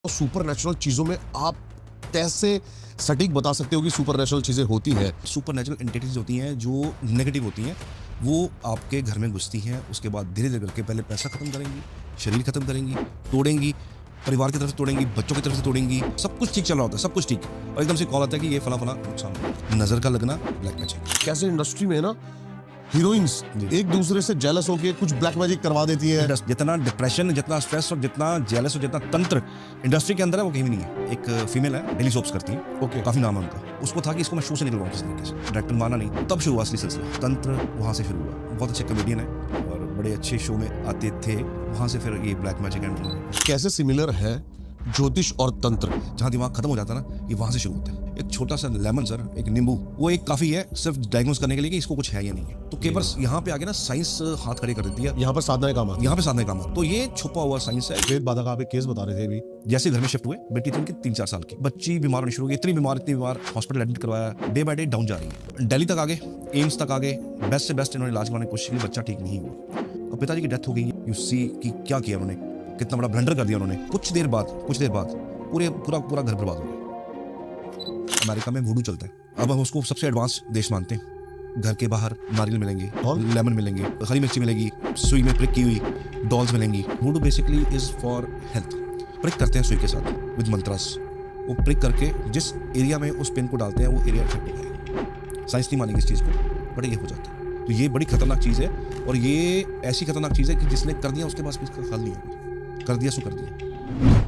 Super natural चीजों में आप कैसे सटीक बता सकते हो कि सुपर नेचुरल चीजें होती हैं? सुपर नेचुरल एंटिटीज होती हैं जो नेगेटिव होती हैं, वो आपके घर में घुसती हैं। उसके बाद धीरे धीरे करके पहले पैसा खत्म करेंगी, शरीर खत्म करेंगी, तोड़ेंगी, परिवार की तरफ से तोड़ेंगी, बच्चों की तरफ से तोड़ेंगी। सब कुछ ठीक चल रहा होता है, सब कुछ ठीक, और एकदम से कॉल आता है कि ये फला फला नुकसान हो। नजर का लगना, ब्लैक मैजिक। कैसे इंडस्ट्री में ना हीरोइंस एक दूसरे से जेलस होके कुछ ब्लैक मैजिक करवा देती है। जितना डिप्रेशन, जितना स्ट्रेस और जितना जेलस और जितना तंत्र इंडस्ट्री के अंदर है, वो कहीं भी नहीं है। एक फीमेल है, डेली सोप्स करती है, ओके, काफी नाम है उनका। उसको था कि इसको मैं शो से निकलवाऊं किसी तरीके से, डायरेक्टर माना नहीं। तब शुरू हुआ असली सिलसिला, तंत्र वहां से शुरू हुआ। बहुत अच्छे कॉमेडियन है और बड़े अच्छे शो में आते थे, वहां से फिर ये ब्लैक मैजिक एंड। कैसे सिमिलर है ज्योतिष और तंत्र? जहाँ दिमाग खत्म हो जाता है ना, ये वहां से शुरू होता है। एक छोटा सा लेमन सर, एक नींबू, वो एक काफी है सिर्फ डायग्नोस करने के लिए कि इसको कुछ है या नहीं है। तो केवल यहाँ पे आगे ना साइंस हाथ खड़े कर देती है। यहाँ पर साधनाएं काम आती यहाँ पे साधने का काम, तो ये छुपा हुआ साइंस है। है। बाधा का आप एक केस बता रहे थे अभी, जैसे घर में शिफ्ट हुए, बेटी थी उनकी 3-4 साल की, बच्ची बीमार होनी शुरू हो गई। इतनी बीमार, हॉस्पिटल एडमिट करवाया, डे बाय डे डाउन जा रही है। दिल्ली तक आगे, एम्स तक आगे, बेस्ट से बेस्ट इन्होंने इलाज करवाने की कोशिश की, बच्चा ठीक नहीं हुआ। और पिताजी की डेथ हो गई। यू सी कि क्या किया उन्होंने, कितना बड़ा ब्लंडर कर दिया उन्होंने। कुछ देर बाद पूरा घर बर्बाद हो गया। अमेरिका में वुडू चलता है, अब हम उसको सबसे एडवांस देश मानते हैं। घर के बाहर नारियल मिलेंगे, लेमन मिलेंगे, हरी मिर्ची मिलेगी, सुई में प्रिक की हुई डॉल्स मिलेंगी। वुडू basically is for health. Prick करते हैं सुई के साथ विद मंत्रास। वो प्रिक करके जिस एरिया में उस पिन को डालते हैं, वो एरिया इफेक्ट हो जाएगा। साइंस नहीं मानेगी इस चीज़ को, बट ये हो जाता है। तो ये बड़ी खतरनाक चीज़ है, और ये ऐसी खतरनाक चीज़ है कि जिसने कर दिया उसके पास इसका ख्याल नहीं होगा। कर दिया सो कर दिया।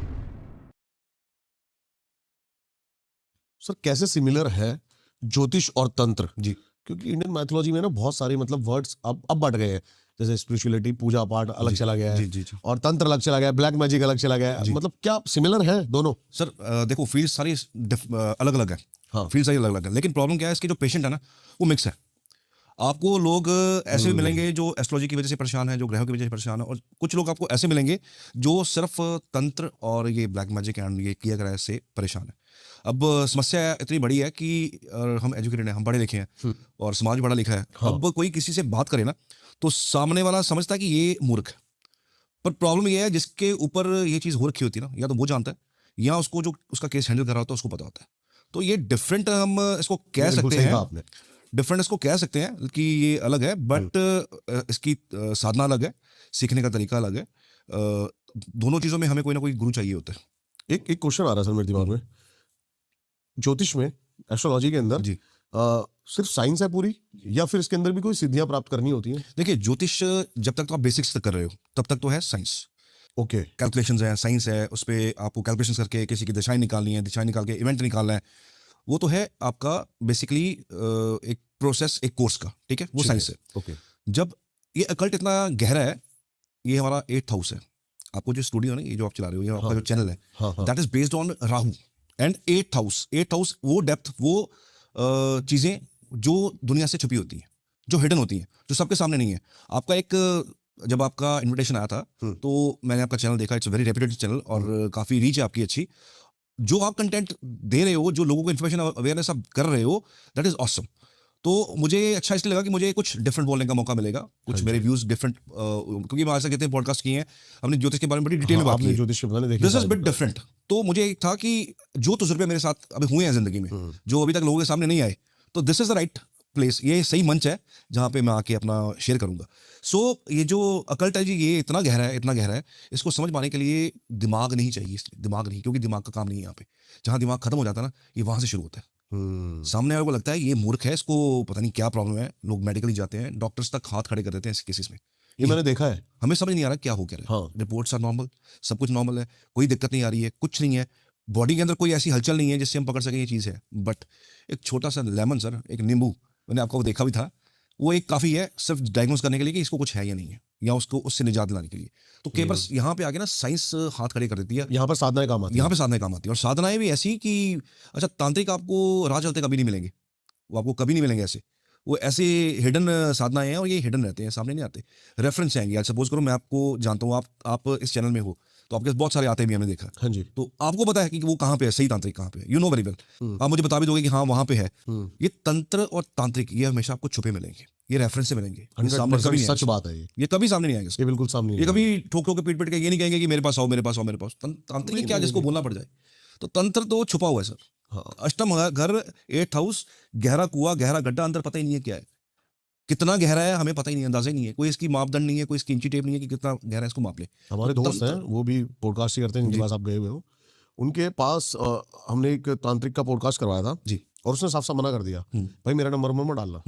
सर कैसे सिमिलर है ज्योतिष और तंत्र? जी, क्योंकि इंडियन मैथोलॉजी में ना बहुत सारे मतलब वर्ड्स अब बढ़ गए हैं। जैसे स्पिरिचुअलिटी, पूजा पाठ अलग जी, चला गया है, जी। और तंत्र अलग चला गया है, ब्लैक मैजिक अलग चला गया है। मतलब क्या सिमिलर है दोनों? सर देखो, फील्ड सारी अलग अलग है। हाँ, फील्ड सारी अलग अलग है, लेकिन प्रॉब्लम क्या है, इसके जो पेशेंट है ना, वो मिक्स है। आपको लोग ऐसे भी मिलेंगे जो एस्ट्रोलॉजी की वजह से परेशान है, जो ग्रहों की वजह से परेशान है, और कुछ लोग आपको ऐसे मिलेंगे जो सिर्फ तंत्र और ये ब्लैक मैजिक एंड ये किया गया से परेशान है। अब समस्या इतनी बड़ी है कि हम एजुकेटेड हैं, हम पढ़े लिखे हैं, और समाज बड़ा लिखा है। हाँ। अब कोई किसी से बात करे ना, तो सामने वाला समझता है कि ये मूर्ख है। पर प्रॉब्लम ये है, जिसके ऊपर ये चीज़ हो रखी होती है ना, या तो वो जानता है, या उसको जो उसका केस हैंडल कर रहा होता है उसको पता होता है। तो ये डिफरेंट हम इसको कह सकते हैं, आपने डिफरेंट इसको कह सकते हैं कि ये अलग है, बट इसकी साधना अलग है, सीखने का तरीका अलग है। दोनों चीज़ों में हमें कोई ना कोई गुरु चाहिए होता है। एक क्वेश्चन आ रहा है सर मेरे दिमाग में। ज्योतिष में, एस्ट्रोलॉजी के अंदर जी, सिर्फ साइंस है पूरी, या फिर इसके अंदर भी कोई सिद्धियां प्राप्त करनी होती हैं? देखिए, ज्योतिष जब तक तो आप बेसिक्स तक कर रहे हो, तब तक तो है साइंस। ओके, कैलकुलेशंस है, साइंस है, उस पर आपको कैलकुलेशंस करके किसी की दिशाएं निकालनी है, दिशाएं निकाल के इवेंट निकालना है, वो तो है आपका बेसिकली एक प्रोसेस, एक कोर्स का, ठीक है, वो साइंस है। ओके, जब ये अकल्ट इतना गहरा है, ये हमारा 8th हाउस है। आपको जो स्टूडियो है ना, ये जो आप चला रहे हो, ये आपका जो चैनल है, that is based on Rahu and 8th house, वो डेप्थ, वो चीजें जो दुनिया से छुपी होती हैं, जो हिडन होती हैं, जो सबके सामने नहीं है। आपका एक जब आपका इनविटेशन आया था, तो मैंने आपका चैनल देखा, इट्स वेरी रेप्यूटेड चैनल, और काफी रीच है आपकी अच्छी। जो आप कंटेंट दे रहे हो, जो लोगों को इन्फॉर्मेशन अवेयरनेस आप कर रहे हो, दैट इज ऑसम। तो मुझे अच्छा इसलिए लगा कि मुझे कुछ डिफरेंट बोलने का मौका मिलेगा, कुछ मेरे व्यूज डिफरेंट, क्योंकि मैं ऐसा कहते हैं पॉडकास्ट किए हैं, हमने ज्योतिष के बारे में बड़ी डिटेल में बात की है। ज्योतिष के बारे में दिस इज बिट डिफरेंट। तो मुझे एक था कि जो तजुर्बे मेरे साथ अभी हुए हैं जिंदगी में, जो अभी तक लोगों के सामने नहीं आए, तो this is the right place, ये सही मंच है जहाँ पे मैं आके अपना शेयर करूंगा। सो ये जो अकल्ट है जी, ये इतना गहरा है, इसको समझ पाने के लिए दिमाग नहीं चाहिए, इसलिए दिमाग नहीं, क्योंकि दिमाग का काम नहीं है यहाँ पे। जहाँ दिमाग खत्म हो जाता है ना, ये वहां से शुरू होता है। सामने वाले को लगता है ये मूर्ख है, इसको पता नहीं क्या प्रॉब्लम है, लोग मेडिकली जाते हैं, डॉक्टर्स तक हाथ खड़े कर देते हैं इस केसेस में। ये मैंने देखा है। हमें समझ नहीं आ रहा क्या हो क्या रहा है। हाँ। रिपोर्ट्स आर नॉर्मल, सब कुछ नॉर्मल है, कोई दिक्कत नहीं आ रही है, कुछ नहीं है, बॉडी के अंदर कोई ऐसी हलचल नहीं है जिससे हम पकड़ सकें ये चीज़ है। बट एक छोटा सा लेमन सर, एक नींबू, मैंने आपको देखा भी था, वो एक काफ़ी है सिर्फ डायग्नोस करने के लिए कि इसको कुछ है या नहीं है, या उसको उससे निजात दिलाने के लिए। तो केवल यहाँ पे आके ना साइंस हाथ खड़े कर देती है। यहाँ पर साधनाएं काम आती हैं। यहाँ पे साधनाएं काम आती है, और साधनाएं भी ऐसी कि अच्छा, तांत्रिक आपको राह चलते कभी नहीं मिलेंगे, वो आपको कभी नहीं मिलेंगे ऐसे। वो ऐसे हिडन साधनाएं हैं, और ये हिडन रहते हैं, सामने नहीं आते। रेफरेंस आएंगे, आज सपोज करो मैं आपको जानता हूँ, आप इस चैनल में हो, तो आपके बहुत सारे आते भी हमने देखा। हाँ जी। तो आपको पता है कि वो कहाँ पे है, सही तांत्रिक कहाँ पे है, यू नो वेरी वेल। आप मुझे बता भी दोगे कि हाँ वहाँ पे है। ये तंत्र और तांत्रिक, ये हमेशा आपको छुपे मिलेंगे। ये रेफरेंस से मिलेंगे, ये 100% सामने कभी नहीं सच आएंगे, बात है ये कभी सामने नहीं आएंगे इसको। ये बिल्कुल सामने ये नहीं कभी ठोक ठोक के पीट पीट के ये नहीं कहेंगे कि मेरे पास आओ, मेरे पास आओ, मेरे पास। तांत्रिक नहीं, क्या नहीं, जिसको नहीं। बोलना पड़ जाए। तो तंत्र तो छुपा हुआ है सर। हाँ, अष्टम घर, 8th हाउस, गहरा कुआं, गहरा गड्ढा, अंदर पता ही नहीं है क्या है, कितना गहरा है हमें पता ही नहीं, अंदाजा ही नहीं है, कोई इसकी मापदंड नहीं है, कोई इसकी इंची टेप नहीं है कि कितना गहरा है इसको माप ले। हमारे तो दोस्त हैं, तंत्र- वो भी पॉडकास्ट ही करते हैं, जिनके जी। पास आप गए हुए हो। उनके पास हमने एक तांत्रिक का पॉडकास्ट करवाया था जी। और उसने साफ साफ मना कर दिया, भाई मेरा नंबर मत डालना।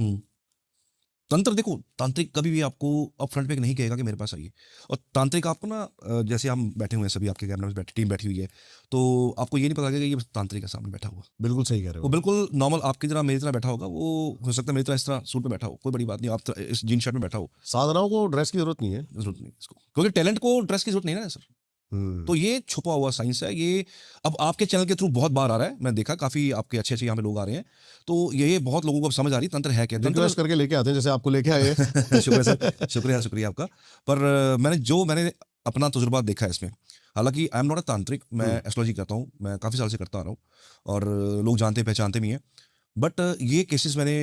तंत्र देखो, तांत्रिक कभी भी आपको अप फ्रंट पे नहीं कहेगा कि मेरे पास आइए। और तांत्रिक आपको ना जैसे हम बैठे हुए हैं सभी, आपके कैमरे में बैठे, टीम बैठी हुई है, तो आपको ये नहीं पता लगेगा कि ये तांत्रिक है सामने बैठा हुआ। बिल्कुल सही कह रहे वो हो। बिल्कुल नॉर्मल आपकी तरह मेरी तरह बैठा होगा, वो हो सकता है मेरी तरह इस तरह सूट में बैठा हो, कोई बड़ी बात नहीं, आप इस जीन शर्ट में बैठा हो, साधनाओं को ड्रेस की जरूरत नहीं है। जरूरत नहीं इसको, क्योंकि टैलेंट को ड्रेस की जरूरत नहीं है ना सर। तो ये छुपा हुआ साइंस है, ये अब आपके चैनल के थ्रू बहुत बार आ रहा है, मैं देखा काफी आपके अच्छे अच्छे यहाँ पे लोग आ रहे हैं, तो ये बहुत लोगों को अब समझ आ रही है तंत्र है क्या। रिक्वेस्ट करके लेके आते हैं, जैसे आपको लेके आए हैं। शुक्रिया सर, शुक्रिया आपका। पर मैंने अपना तजुर्बा देखा है इसमें। हालांकि आई एम नॉट अ तांत्रिक, मैं एस्ट्रोलॉजी करता हूँ, मैं काफ़ी साल से करता आ रहा हूँ, और लोग जानते पहचानते भी हैं। बट ये केसेस मैंने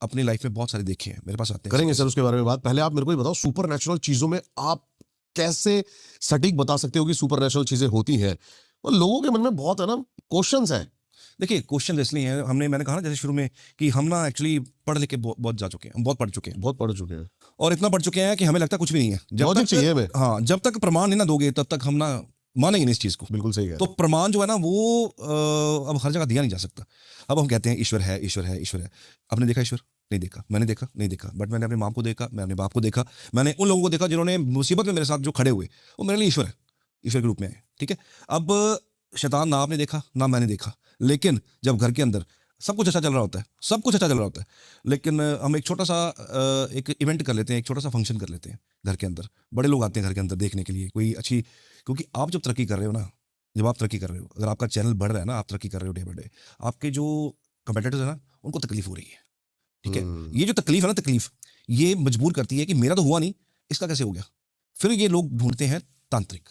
अपनी लाइफ में बहुत सारे देखे हैं, मेरे पास आते हैं। करेंगे सर उसके बारे में बात। पहले आप मेरे को ये बताओ, सुपर नेचुरल चीजों में आप कैसे सटीक बता सकते हो कि सुपर नेचुरल चीजें होती हैं? और लोगों के मन में बहुत है ना क्वेश्चंस हैं। देखिए, क्वेश्चन इसलिए हैं, मैंने कहा ना जैसे शुरू में कि हम ना एक्चुअली पढ़ लिख के बहुत जा चुके हैं, हम बहुत पढ़ चुके हैं, बहुत पढ़ चुके हैं, और इतना पढ़ चुके हैं कि हमें लगता कुछ भी नहीं है। जब लॉजिक तक चाहिए हमें। हाँ, जब तक प्रमाण नहीं ना दोगे तब तक हम ना मानेंगे नहीं इस चीज को। बिल्कुल सही है। तो प्रमाण जो है ना वो अब हर जगह दिया नहीं जा सकता। अब हम कहते हैं ईश्वर है, ईश्वर है, ईश्वर है। आपने देखा ईश्वर? नहीं देखा। मैंने देखा? नहीं देखा। बट मैंने अपनी माँ को देखा, मैंने अपने बाप को देखा, मैंने उन लोगों को देखा जिन्होंने मुसीबत में मेरे साथ जो खड़े हुए, वो मेरे लिए ईश्वर है, ईश्वर के रूप में है। ठीक है। अब शैतान ना आपने देखा ना मैंने देखा, लेकिन जब घर के अंदर सब कुछ अच्छा चल रहा होता है, सब कुछ अच्छा चल रहा होता है, लेकिन हम एक छोटा सा एक इवेंट कर लेते हैं, एक छोटा सा फंक्शन कर लेते हैं घर के अंदर, बड़े लोग आते हैं घर के अंदर देखने के लिए कोई अच्छी, क्योंकि आप जब तरक्की कर रहे हो ना, जब आप तरक्की कर रहे हो, अगर आपका चैनल बढ़ रहा है ना, आप तरक्की कर रहे हो डे बाय डे, आपके जो कंपेटिटर्स है ना उनको तकलीफ हो रही है। ठीक है। ये जो तकलीफ है ना, तकलीफ ये मजबूर करती है कि मेरा तो हुआ नहीं, इसका कैसे हो गया। फिर ये लोग ढूंढते हैं तांत्रिक,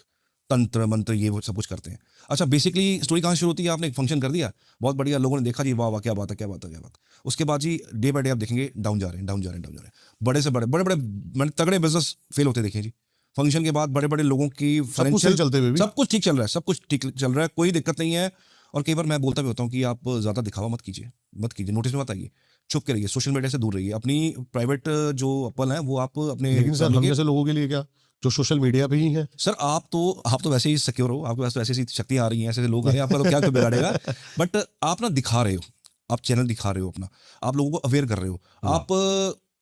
तंत्र मंत्र, ये वो सब कुछ करते हैं। अच्छा, बेसिकली स्टोरी कहाँ शुरू होती है? आपने एक फंक्शन कर दिया, बहुत बढ़िया, लोगों ने देखा जी, वाह वाह क्या बात है, क्या बात है, क्या बात। उसके बाद जी डे बाय डे आप देखेंगे डाउन जा रहे हैं, डाउन जा रहे हैं, डाउन जा रहे हैं। बड़े से बड़े बड़े बड़े मैंने तगड़े बिजनेस फेल होते देखे जी। फंक्शन के बाद बड़े बड़े लोगों की सब कुछ सही चलते हुए भी सब कुछ ठीक चल रहा है, सब कुछ ठीक चल रहा है, कोई दिक्कत नहीं है। और कई बार मैं बोलता भी होता हूँ कि आप ज्यादा दिखावा मत कीजिए, मत कीजिए, नोटिस में मत आइए, छुप के रहिए, सोशल मीडिया से दूर रहिए, अपनी प्राइवेट जो पल है वो आप अपने। लेकिन सर हम जैसे लोगों के लिए क्या, जो सोशल मीडिया पे ही है? सर आप तो वैसे ही सिक्योर हो, आपके पास तो ऐसी शक्तियां आ रही हैं, ऐसे लोग आ रहे हैं, आपका तो क्या बिगाड़ेगा। बट आप ना दिखा रहे हो, आप चैनल दिखा रहे हो अपना, आप लोगों को अवेयर कर रहे हो, आप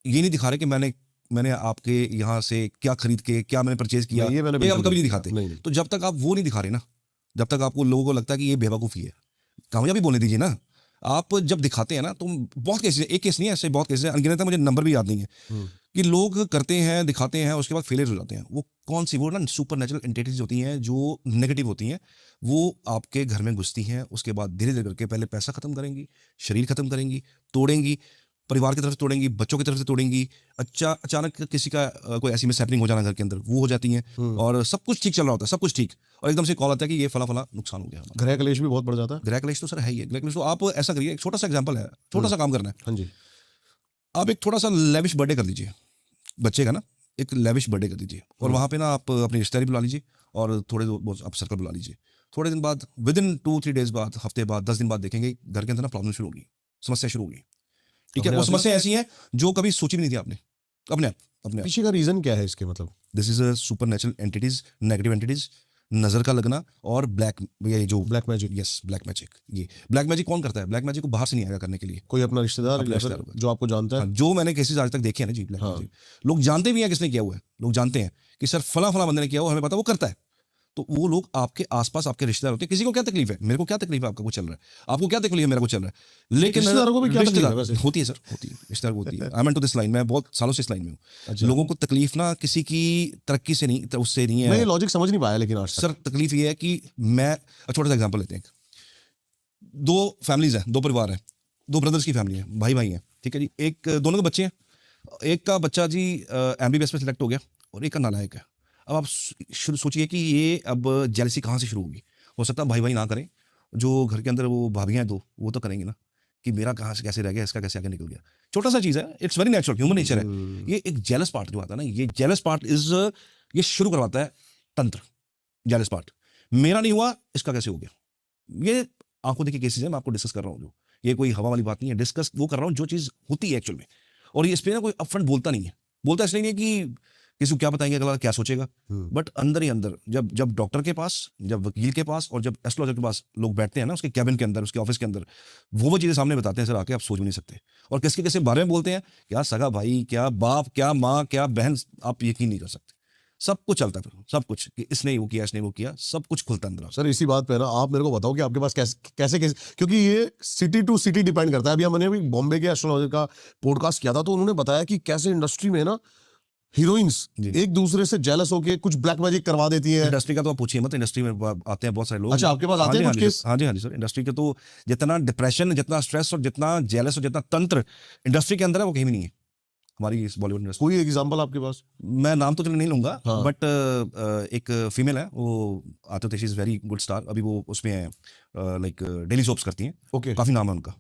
ये नहीं दिखा रहे कि मैंने आपके यहाँ से क्या खरीद के, क्या मैंने परचेज किया, ये मैंने आप बिल्कुल कभी नहीं दिखाते। नहीं। तो जब तक आप वो नहीं दिखा रहे ना, जब तक आपको लोगों को लगता है कि ये बेवकूफ़ी है, कामयाबी बोलने दीजिए ना। आप जब दिखाते हैं ना, तो बहुत केसेस, एक केस नहीं है, ऐसे बहुत केसेस हैं, अनगिनत है, मुझे नंबर भी याद नहीं है, कि लोग करते हैं, दिखाते हैं, उसके बाद फेलियर हो जाते हैं। वो कौन सी, वो ना सुपर नेचुरल एंटिटीज होती हैं जो नेगेटिव होती हैं, वो आपके घर में घुसती हैं, उसके बाद धीरे धीरे करके पहले पैसा खत्म करेंगी, शरीर खत्म करेंगी, तोड़ेंगी, परिवार की तरफ से तोड़ेंगी, बच्चों की तरफ से तोड़ेंगी। अचानक किसी का कोई ऐसी मिसहैपनिंग हो जाना घर के अंदर, वो हो जाती हैं, और सब कुछ ठीक चल रहा होता है, सब कुछ ठीक, और एकदम से कॉल आता है कि ये फला फला नुकसान हो गया हमारा। गृह क्लेश भी बहुत बढ़ जाता है। गृह क्लेश तो सर है ही है। गृह क्लेश तो आप ऐसा करिए, एक छोटा सा एग्जांपल है, छोटा सा काम करना है। हाँ जी। आप एक थोड़ा सा लेविश बर्थडे कर दीजिए बच्चे का ना, एक लेविश बर्थडे कर दीजिए, और वहाँ पे ना आप अपनी रिश्तेदारी बुला लीजिए, और थोड़े आप सर्कल बुला लीजिए। थोड़े दिन बाद, विद इन 2-3 डेज बाद, हफ्ते बाद, 10 दिन बाद देखेंगे घर के अंदर ना प्रॉब्लम शुरू होगी, समस्या शुरू होगी। ठीक है। वो समस्या ऐसी है जो कभी सोची भी नहीं थी आपने, अपने आप। पीछे का रीजन क्या है इसके? मतलब this is a super natural entities, negative entities, नजर का लगना, और ब्लैक, ये जो black magic. Yes, black magic. ये ब्लैक मैजिक कौन करता है? ब्लैक मैजिक को बाहर से नहीं आएगा करने के लिए, कोई अपना रिश्तेदार अपने या फिर रिश्तेदार जो आपको जानता है। हाँ, जो मैंने केसेस आज तक देखे हैं ना जी, ब्लैक हाँ। मैजिक, लोग जानते भी हैं किसने किया हुआ है, लोग जानते हैं कि सर फला फला बंदे ने किया हुआ, हमें पता वो करता है। तो वो लोग आपके आसपास आपके रिश्तेदार होते हैं। किसी को क्या तकलीफ है? मेरे को क्या तकलीफ है, आपका कुछ चल रहा है, आपको क्या तकलीफ है, मेरा कुछ चल रहा है, लेकिन रिश्तेदारों को भी क्या तकलीफ है वैसे? होती है सर, होती है, रिश्तेदार को होती है। I am into this line, मैं बहुत सालों से इस लाइन में हूँ। अच्छा। लोगों को तकलीफ ना किसी की तरक्की से नहीं, उससे नहीं मैं ये है लॉजिक समझ नहीं पाया लेकिन आज तक। सर। तकलीफ ये है कि मैं छोटा सा एग्जांपल लेते हैं, 2 फैमिलीज हैं, 2 परिवार हैं, 2 ब्रदर्स की फैमिली है, भाई भाई हैं, ठीक है जी। एक दोनों के बच्चे हैं, एक का बच्चा जी MBBS में सिलेक्ट हो गया, और एक का नालायक है। अब आप सोचिए कि ये अब जेलसी कहाँ से शुरू होगी। हो सकता है भाई भाई ना करें, जो घर के अंदर वो भाभियाँ हैं 2, वो तो करेंगे ना कि मेरा कहाँ से कैसे रह गया, इसका कैसे आगे निकल गया। छोटा सा चीज़ है, it's very natural, human nature है। ये एक जेलस पार्ट जो आता है ना, ये जेलस पार्ट ये शुरू करवाता है तंत्र। जेलस पार्ट, मेरा नहीं हुआ, इसका कैसे हो गया। ये आंखों देखी केसेस है, मैं आपको डिस्कस कर रहा हूँ। जो ये कोई हवा वाली बात नहीं है, डिस्कस वो कर रहा हूँ जो चीज़ होती है एक्चुअल में। और ये इस पर ना कोई अपफ्रंट बोलता नहीं है, बोलता इसलिए नहीं है कि किसी को क्या बताएंगे, अगला क्या सोचेगा। बट अंदर ही अंदर जब जब डॉक्टर के पास, जब वकील के पास और जब एस्ट्रोलॉजर के पास लोग बैठते हैं ना, उसके कैबिन के अंदर, उसके ऑफिस के अंदर, वो चीज़ें सामने बताते हैं, सर आके आप सोच भी नहीं सकते। और किसके किसके बारे में बोलते हैं, क्या सगा भाई, क्या बाप, क्या माँ, क्या बहन, आप यकीन नहीं कर सकते। सब कुछ चलता है फिर, सब कुछ कि इसने वो किया, इसने वो किया, सब कुछ खुलता है अंदर। सर इसी बात पे ना आप मेरे को बताओ कि आपके पास कैसे कैसे, क्योंकि ये सिटी टू सिटी डिपेंड करता है। अभी मैंने अभी बॉम्बे के एस्ट्रोलॉजर का पॉडकास्ट किया था, तो उन्होंने बताया कि कैसे इंडस्ट्री में ना हीरोइंस जी। एक दूसरे से जेलस होके कुछ ब्लैक मैजिक करवा देती है। इंडस्ट्री का तो आप पूछिए मत, इंडस्ट्री में आते हैं बहुत सारे लोग। अच्छा, आपके पास आते हैं कुछ केस? हाँ जी सर, इंडस्ट्री के तो जितना डिप्रेशन, जितना स्ट्रेस और जितना जेलस और जितना तंत्र इंडस्ट्री के अंदर है, वो कहीं भी नहीं है हमारी इस बॉलीवुड इंडस्ट्री। कोई एग्जांपल आपके पास? मैं नाम तो चलो नहीं लूंगा, हाँ। बट एक फीमेल है, वो आते थे, she is very good star, अभी वो उसमें है, लाइक डेली सोप्स करती हैं, ओके। काफी नाम है उनका।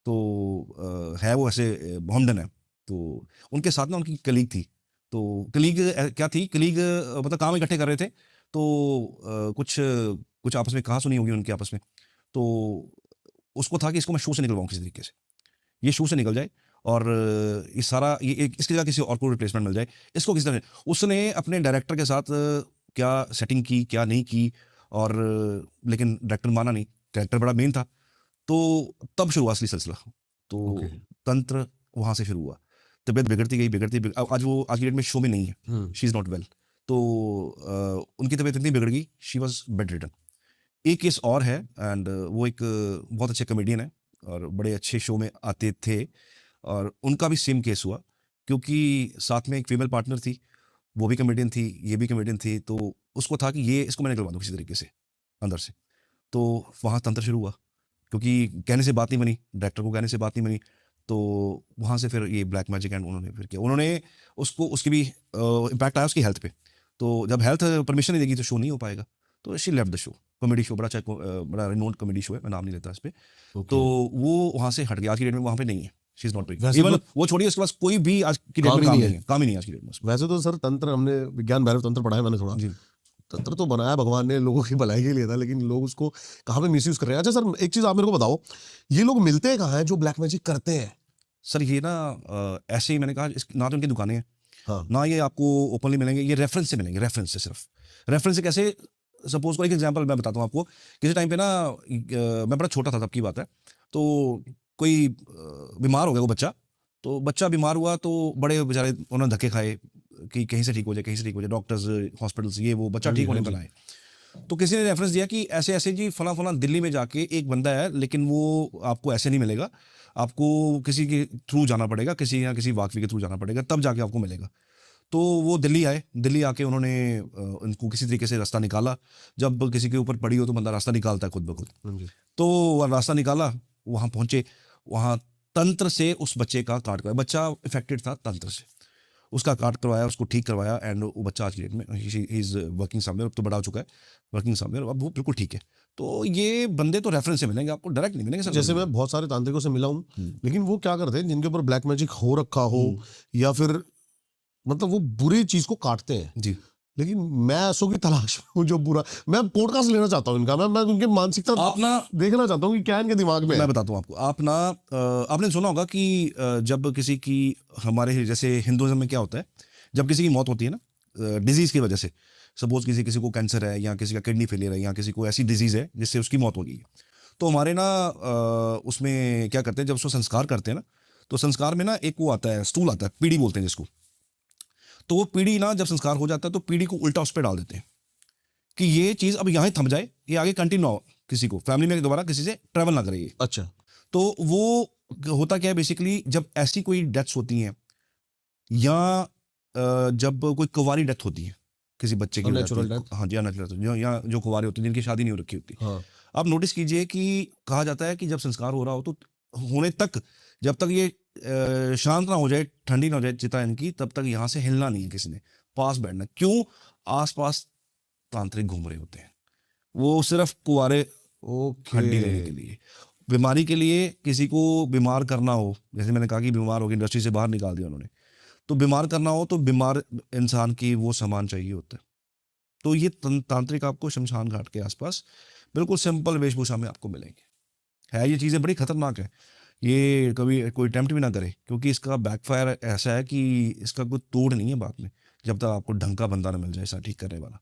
तो है वो ऐसे बॉम्बन है, तो उनके साथ ना उनकी कलीग थी। तो कलीग क्या थी, कलीग मतलब काम इकट्ठे कर रहे थे, तो कुछ कुछ आपस में कहा सुनी होगी उनके आपस में। तो उसको था कि इसको मैं शो से निकलवाऊँ किसी तरीके से, ये शो से निकल जाए और ये सारा ये इसकी जगह किसी और को रिप्लेसमेंट मिल जाए, इसको किसी तरह। उसने अपने डायरेक्टर के साथ क्या सेटिंग की, क्या नहीं की, और लेकिन डायरेक्टर माना नहीं, डायरेक्टर बड़ा मेन था। तो तब शुरू हुआ असली सिलसिला। तो Okay. तंत्र वहाँ से शुरू हुआ, तबीयत बिगड़ती गई। आज की डेट में शो में नहीं है, शी इज़ नॉट वेल। तो उनकी तबीयत इतनी बिगड़ गई, शी वॉज बेड रिडन। एक केस और है, एंड वो एक बहुत अच्छे कॉमेडियन है और बड़े अच्छे शो में आते थे, और उनका भी सेम केस हुआ, क्योंकि साथ में एक फीमेल पार्टनर थी, वो भी कॉमेडियन थी, ये भी कॉमेडियन थी। तो उसको था कि ये इसको मैं निकलवा दूँ किसी तरीके से अंदर से। तो वहाँ तंत्र शुरू हुआ, क्योंकि कहने से बात नहीं बनी, डायरेक्टर को कहने से बात नहीं बनी। तो वहाँ से फिर ये ब्लैक मैजिक एंड उन्होंने फिर किया, उन्होंने उसको, उसकी भी इम्पैक्ट आया उसकी हेल्थ पे। तो जब हेल्थ परमिशन नहीं देगी तो शो नहीं हो पाएगा। तो she left the show, comedy show, बड़ा अच्छा बड़ा रिनोन्ड कॉमेडी शो है, मैं नाम नहीं लेता इस पे। तो वो वहाँ से हट गया, आज की डेट में वहाँ पे नहीं है, शी इज नॉट डूइंग। वैसे इवन तो- वो छोड़िए, उसके पास कोई भी आज की डेट काम में ही काम नहीं नहीं है, काम ही नहीं है आज की डेट में उसमें। वैसे तो सर तंत्र, हमने विज्ञान भैरव तंत्र पढ़ा है मैंने थोड़ा। जी। तंत्र तो बनाया भगवान ने लोगों की भलाई के लिए था, लेकिन लोग उसको कहाँ पे मिसयूज कर रहे हैं। अच्छा सर, एक चीज आप मेरे को बताओ, ये लोग मिलते कहाँ हैं जो ब्लैक मैजिक करते हैं? सर ये ना ऐसे ही मैंने कहा, ना तो उनकी दुकानें हैं, हाँ। ना ये आपको ओपनली मिलेंगे, ये रेफरेंस से मिलेंगे, रेफरेंस से, सिर्फ रेफरेंस से। कैसे, सपोज को एक एग्जांपल मैं बताता हूँ आपको। किसी टाइम पे ना मैं बड़ा छोटा था तब की बात है, तो कोई बीमार हो गया वो बच्चा। तो बच्चा बीमार हुआ तो बड़े बेचारे उन्होंने धक्के खाए कि कहीं से ठीक हो जाए, कहीं से ठीक हो जाए, डॉक्टर्स, हॉस्पिटल्स, ये वो, बच्चा हाँ जी, ठीक होने हाँ जी। बनाए। तो किसी ने रेफरेंस दिया कि ऐसे ऐसे जी फला फला दिल्ली में जाके एक बंदा है, लेकिन वो आपको ऐसे नहीं मिलेगा, आपको किसी के थ्रू जाना पड़ेगा, किसी या किसी वाकफी के थ्रू जाना पड़ेगा, तब जाके आपको मिलेगा। तो वो दिल्ली आए, दिल्ली आके उन्होंने उनको किसी तरीके से रास्ता निकाला। जब किसी के ऊपर पड़ी हो तो बंदा रास्ता निकालता है खुद ब खुद। हाँ जी। तो वो रास्ता निकाला, वहाँ पहुँचे, वहाँ तंत्र से उस बच्चे का कार्ड करवाया। बच्चा इफेक्टेड था तंत्र से, उसका कार्ड करवाया, उसको ठीक करवाया, एंड वो बच्चा आज की डेट में ही इज वर्किंग समवेयर, अब तो बड़ा हो चुका है, वर्किंग समवेयर, अब वो बिल्कुल ठीक है। तो ये बंदे तो रेफरेंस से मिलेंगे, आपको डायरेक्ट नहीं मिलेंगे सर। जैसे मैं बहुत सारे तांत्रिकों से मिला हूँ, लेकिन वो क्या करते हैं, जिनके ऊपर ब्लैक मैजिक हो रखा हो या फिर मतलब वो बुरी चीज को काटते हैं। जी। लेकिन मैं ऐसों की तलाश में हूँ जो बुरा, मैं पॉडकास्ट लेना चाहता हूँ इनका, मैं उनकी मानसिकता आप ना, देखना चाहता हूँ कि क्या इनके दिमाग में है। मैं बताता हूँ आपको, आप ना आपने सुना होगा कि जब किसी की, हमारे जैसे हिंदुइज्म में क्या होता है, जब किसी की मौत होती है ना डिजीज की वजह से, सपोज किसी को कैंसर है, या किसी का किडनी फेलियर है, या किसी को ऐसी डिजीज है जिससे उसकी मौत हो गई है, तो हमारे ना उसमें क्या करते हैं, जब उसको संस्कार करते हैं ना, तो संस्कार में ना एक वो आता है, स्टूल आता है, पीढ़ी बोलते हैं जिसको। तो वो पीढ़ी ना जब संस्कार हो जाता है तो पीढ़ी को उल्टा उस पर डाल देते हैं कि ये चीज अब यहाँ ही थम जाए, ये आगे कंटिन्यू ना हो, किसी को फैमिली में दोबारा किसी से ट्रैवल ना करे ये। अच्छा। तो वो होता क्या है बेसिकली, जब ऐसी कोई डेथ्स होती हैं, या जब कोई कुंवारी डेथ होती है किसी बच्चे की, Unnatural death। हाँ जी, अननेचुरल, या जो कुंवारे होते हैं जिनकी शादी नहीं हो रखी होती, हाँ। आप नोटिस कीजिए कि कहा जाता है कि जब संस्कार हो रहा हो तो होने तक, जब तक ये शांत ना हो जाए, ठंडी ना हो जाए चिता इनकी, तब तक यहाँ से हिलना नहीं है किसी ने, पास बैठना। क्यों? आसपास तांत्रिक घूम रहे होते हैं, वो सिर्फ कुंवारे हड्डी लेने के लिए। बीमारी के लिए किसी को बीमार करना हो, जैसे मैंने कहा कि बीमार हो गया, इंडस्ट्री से बाहर निकाल दिया उन्होंने, तो बीमार करना हो तो बीमार इंसान की वो सामान चाहिए होता है। तो ये तांत्रिक आपको शमशान घाट के आसपास बिल्कुल सिंपल वेशभूषा में आपको मिलेंगे। है ये चीज़ें बड़ी खतरनाक है, ये कभी कोई अटेम्प्ट भी ना करे, क्योंकि इसका बैकफायर ऐसा है कि इसका कोई तोड़ नहीं है बाद में, जब तक आपको ढंग का बंदा ना मिल जाए ऐसा ठीक करने वाला।